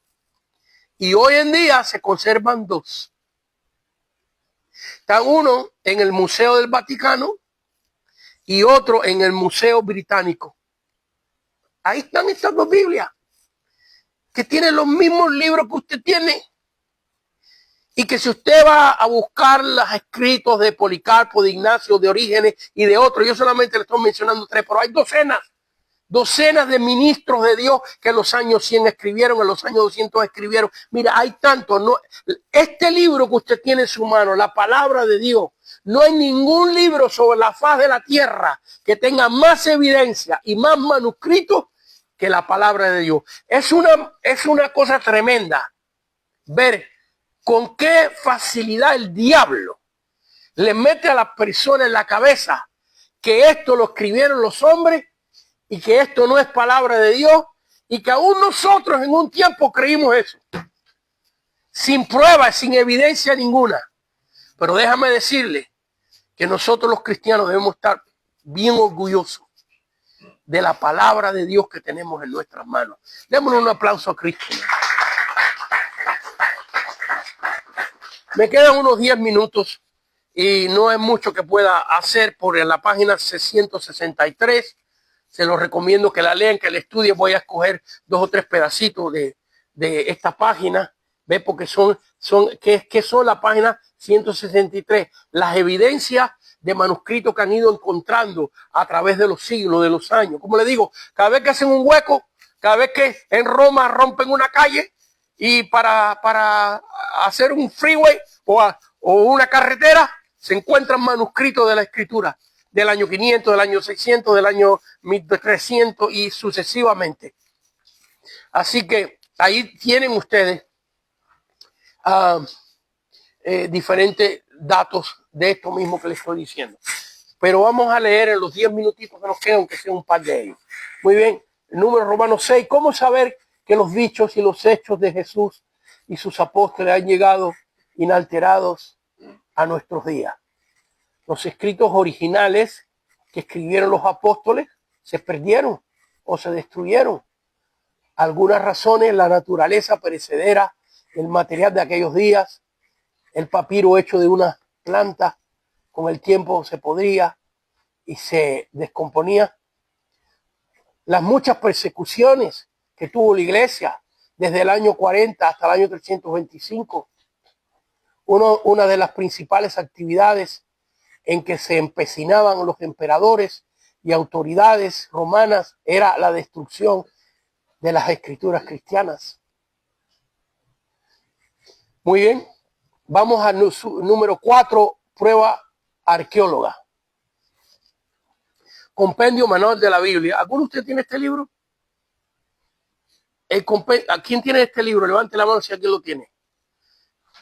y hoy en día se conservan 2. Están uno en el Museo del Vaticano y otro en el Museo Británico. Ahí están estas 2 Biblias, que tienen los mismos libros que usted tiene. Y que si usted va a buscar los escritos de Policarpo, de Ignacio, de Orígenes y de otros, yo solamente le estoy mencionando 3, pero hay docenas de ministros de Dios que en los años 100 escribieron, en los años 200 escribieron. Mira, hay tanto. No, este libro que usted tiene en su mano, la palabra de Dios, no hay ningún libro sobre la faz de la tierra que tenga más evidencia y más manuscritos que la palabra de Dios. Es una cosa tremenda ver con qué facilidad el diablo le mete a las personas en la cabeza que esto lo escribieron los hombres y que esto no es palabra de Dios, y que aún nosotros en un tiempo creímos eso, sin pruebas, sin evidencia ninguna. Pero déjame decirle que nosotros los cristianos debemos estar bien orgullosos de la palabra de Dios que tenemos en nuestras manos. Démosle un aplauso a Cristo. Me quedan unos 10 minutos y no es mucho que pueda hacer por la página 663. Se los recomiendo que la lean, que la estudien. Voy a escoger 2 o 3 pedacitos de esta página. ¿Ve? Porque son la página 163. Las evidencias de manuscritos que han ido encontrando a través de los siglos, de los años. Como le digo, cada vez que hacen un hueco, Cada vez que en Roma rompen una calle y para hacer un freeway o una carretera, se encuentran manuscritos de la escritura del año 500, del año 600, del año 1300 y sucesivamente. Así que ahí tienen ustedes diferentes datos de esto mismo que les estoy diciendo. Pero vamos a leer en los 10 minutitos que nos quedan, aunque sea un par de ellos. Muy bien, el número Romanos 6. ¿Cómo saber que los dichos y los hechos de Jesús y sus apóstoles han llegado inalterados a nuestros días? Los escritos originales que escribieron los apóstoles se perdieron o se destruyeron. Algunas razones, la naturaleza perecedera, el material de aquellos días, el papiro hecho de una planta, con el tiempo se podría y se descomponía. Las muchas persecuciones que tuvo la iglesia desde el año 40 hasta el año 325. Una de las principales actividades en que se empecinaban los emperadores y autoridades romanas era la destrucción de las escrituras cristianas. Muy bien, vamos al número 4, prueba arqueóloga. Compendio Manual de la Biblia. ¿Alguno de ustedes tiene este libro? ¿A quién tiene este libro? Levante la mano si alguien lo tiene.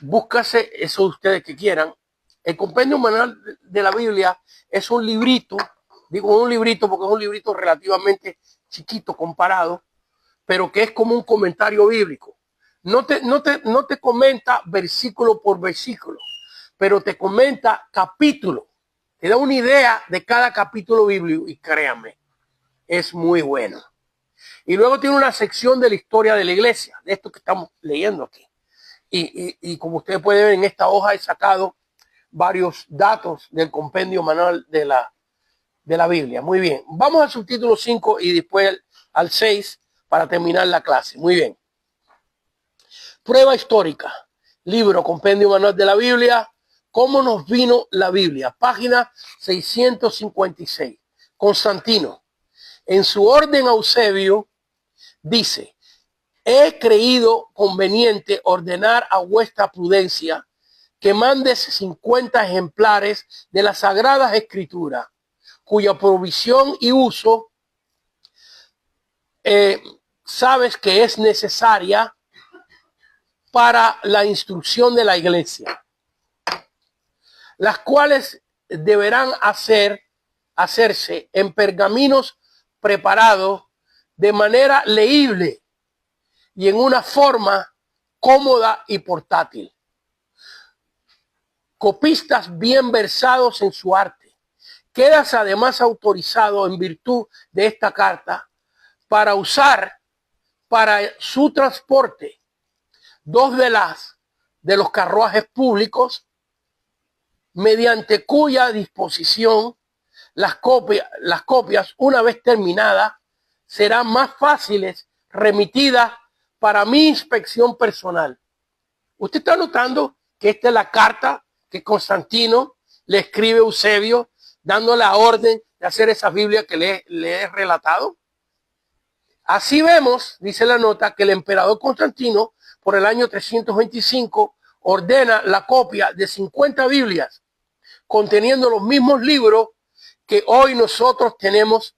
Búscase eso de ustedes que quieran. El Compendio Manual de la Biblia es un librito, digo un librito porque es un librito relativamente chiquito comparado, pero que es como un comentario bíblico. No te comenta versículo por versículo, pero te comenta capítulo. Te da una idea de cada capítulo bíblico y créanme, es muy bueno. Y luego tiene una sección de la historia de la iglesia, de esto que estamos leyendo aquí. Y como ustedes pueden ver en esta hoja he sacado varios datos del compendio manual de la Biblia. Muy bien, vamos al subtítulo 5 y después al 6 para terminar la clase. Muy bien. Prueba histórica, libro compendio manual de la Biblia. ¿Cómo nos vino la Biblia? Página 656. Constantino, en su orden a Eusebio, dice: he creído conveniente ordenar a vuestra prudencia que mandes 50 ejemplares de las Sagradas Escrituras, cuya provisión y uso sabes que es necesaria para la instrucción de la iglesia, las cuales deberán hacerse en pergaminos preparados de manera leíble y en una forma cómoda y portátil. Copistas bien versados en su arte. Quedas además autorizado en virtud de esta carta para usar para su transporte 2 de los carruajes públicos, mediante cuya disposición las copias, una vez terminadas, serán más fáciles remitidas para mi inspección personal. Usted está notando que esta es la carta que Constantino le escribe a Eusebio, dando la orden de hacer esa Biblia que le he relatado. Así vemos, dice la nota, que el emperador Constantino, por el año 325, ordena la copia de 50 Biblias conteniendo los mismos libros que hoy nosotros tenemos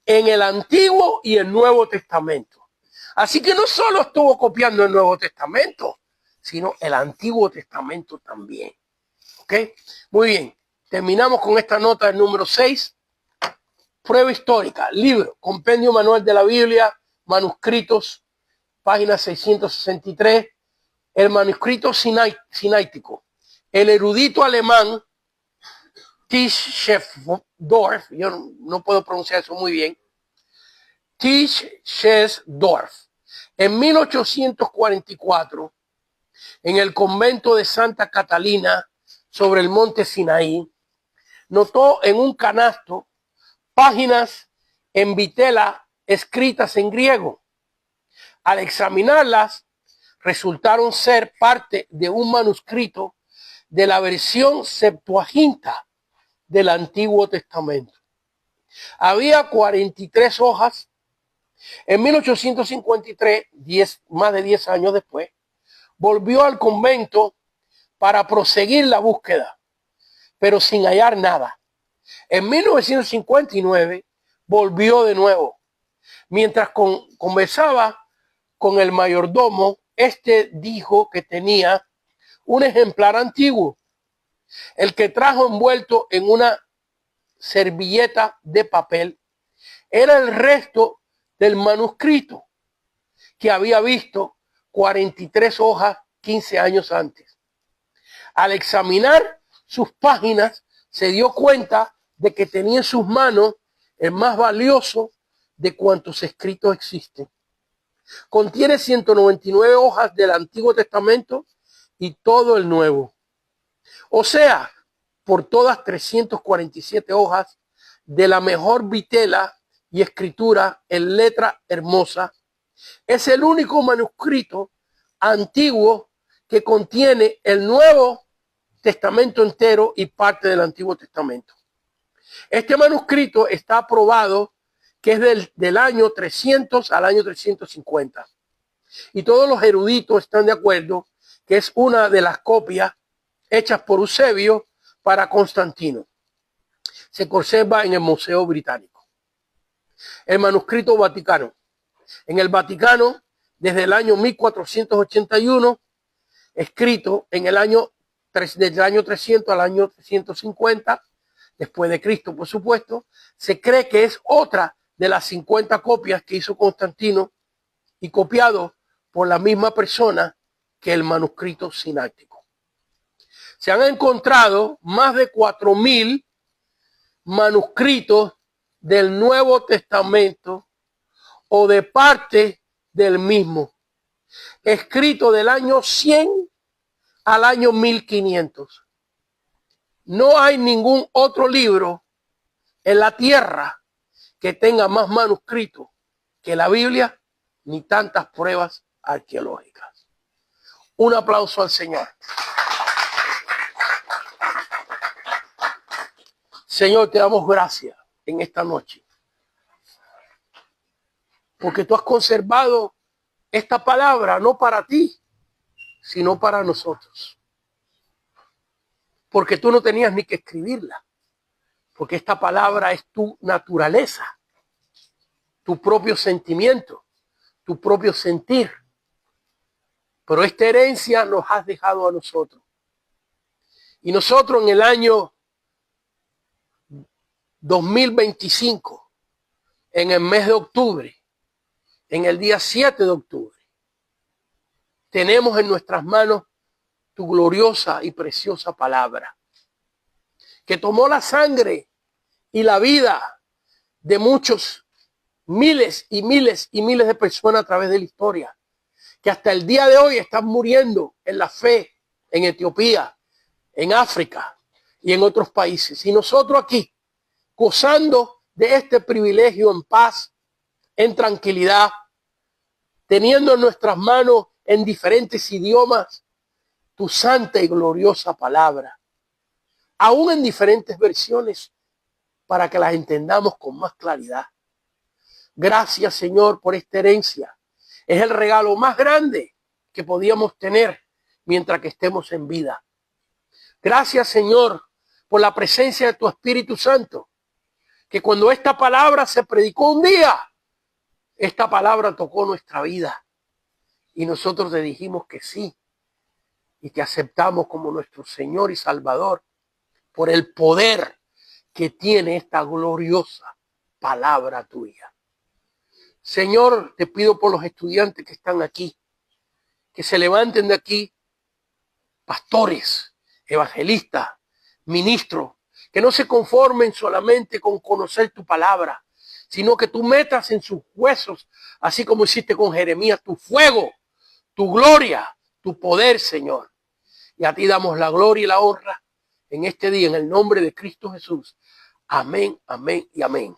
en el Antiguo y el Nuevo Testamento. Así que no solo estuvo copiando el Nuevo Testamento, sino el Antiguo Testamento también. ¿Ok? Muy bien. Terminamos con esta nota del número 6. Prueba histórica, libro, compendio manual de la Biblia, manuscritos, página 663. El manuscrito sinaítico. El erudito alemán Tischendorf, yo no puedo pronunciar eso muy bien, Tischendorf, en 1844, en el convento de Santa Catalina, sobre el monte Sinaí, notó en un canasto páginas en vitela escritas en griego. Al examinarlas, resultaron ser parte de un manuscrito de la versión Septuaginta del Antiguo Testamento. Había 43 hojas En 1853, más de 10 años después, volvió al convento para proseguir la búsqueda, pero sin hallar nada. En 1959 volvió de nuevo. Mientras conversaba con el mayordomo, este dijo que tenía un ejemplar antiguo, el que trajo envuelto en una servilleta de papel. Era el resto del manuscrito que había visto 43 hojas 15 años antes. Al examinar sus páginas, se dio cuenta de que tenía en sus manos el más valioso de cuantos escritos existen. Contiene 199 hojas del Antiguo Testamento y todo el Nuevo. O sea, por todas 347 hojas de la mejor vitela y escritura en letra hermosa. Es el único manuscrito antiguo que contiene el Nuevo Testamento entero y parte del Antiguo Testamento. Este manuscrito está aprobado que es del año 300 al año 350. Y todos los eruditos están de acuerdo que es una de las copias hechas por Eusebio para Constantino. Se conserva en el Museo Británico. El manuscrito Vaticano. En el Vaticano, desde el año 1481, escrito en el año, desde el año 300 al año 350, después de Cristo, por supuesto, se cree que es otra de las 50 copias que hizo Constantino y copiado por la misma persona que el manuscrito sináctico. Se han encontrado más de 4,000 manuscritos del Nuevo Testamento o de parte del mismo, escrito del año 100 al año 1500. No hay ningún otro libro en la tierra que tenga más manuscritos que la Biblia, ni tantas pruebas arqueológicas. Un aplauso al Señor. Señor, te damos gracias en esta noche, porque tú has conservado esta palabra no para ti, sino para nosotros. Porque tú no tenías ni que escribirla, porque esta palabra es tu naturaleza, tu propio sentimiento, tu propio sentir. Pero esta herencia nos has dejado a nosotros. Y nosotros en el año 2025, en el mes de octubre, en el día 7 de octubre, tenemos en nuestras manos tu gloriosa y preciosa palabra, que tomó la sangre y la vida de muchos, miles y miles y miles de personas a través de la historia, que hasta el día de hoy están muriendo en la fe en Etiopía, en África y en otros países. Y nosotros aquí, gozando de este privilegio en paz, en tranquilidad, teniendo en nuestras manos en diferentes idiomas tu santa y gloriosa palabra, aún en diferentes versiones, para que las entendamos con más claridad. Gracias, Señor, por esta herencia. Es el regalo más grande que podíamos tener mientras que estemos en vida. Gracias, Señor, por la presencia de tu Espíritu Santo, que cuando esta palabra se predicó un día, esta palabra tocó nuestra vida y nosotros le dijimos que sí y que aceptamos como nuestro Señor y Salvador por el poder que tiene esta gloriosa palabra tuya. Señor, te pido por los estudiantes que están aquí, que se levanten de aquí, pastores, evangelistas, ministros, que no se conformen solamente con conocer tu palabra, sino que tú metas en sus huesos, así como hiciste con Jeremías, tu fuego, tu gloria, tu poder, Señor. Y a ti damos la gloria y la honra en este día, en el nombre de Cristo Jesús. Amén, amén y amén.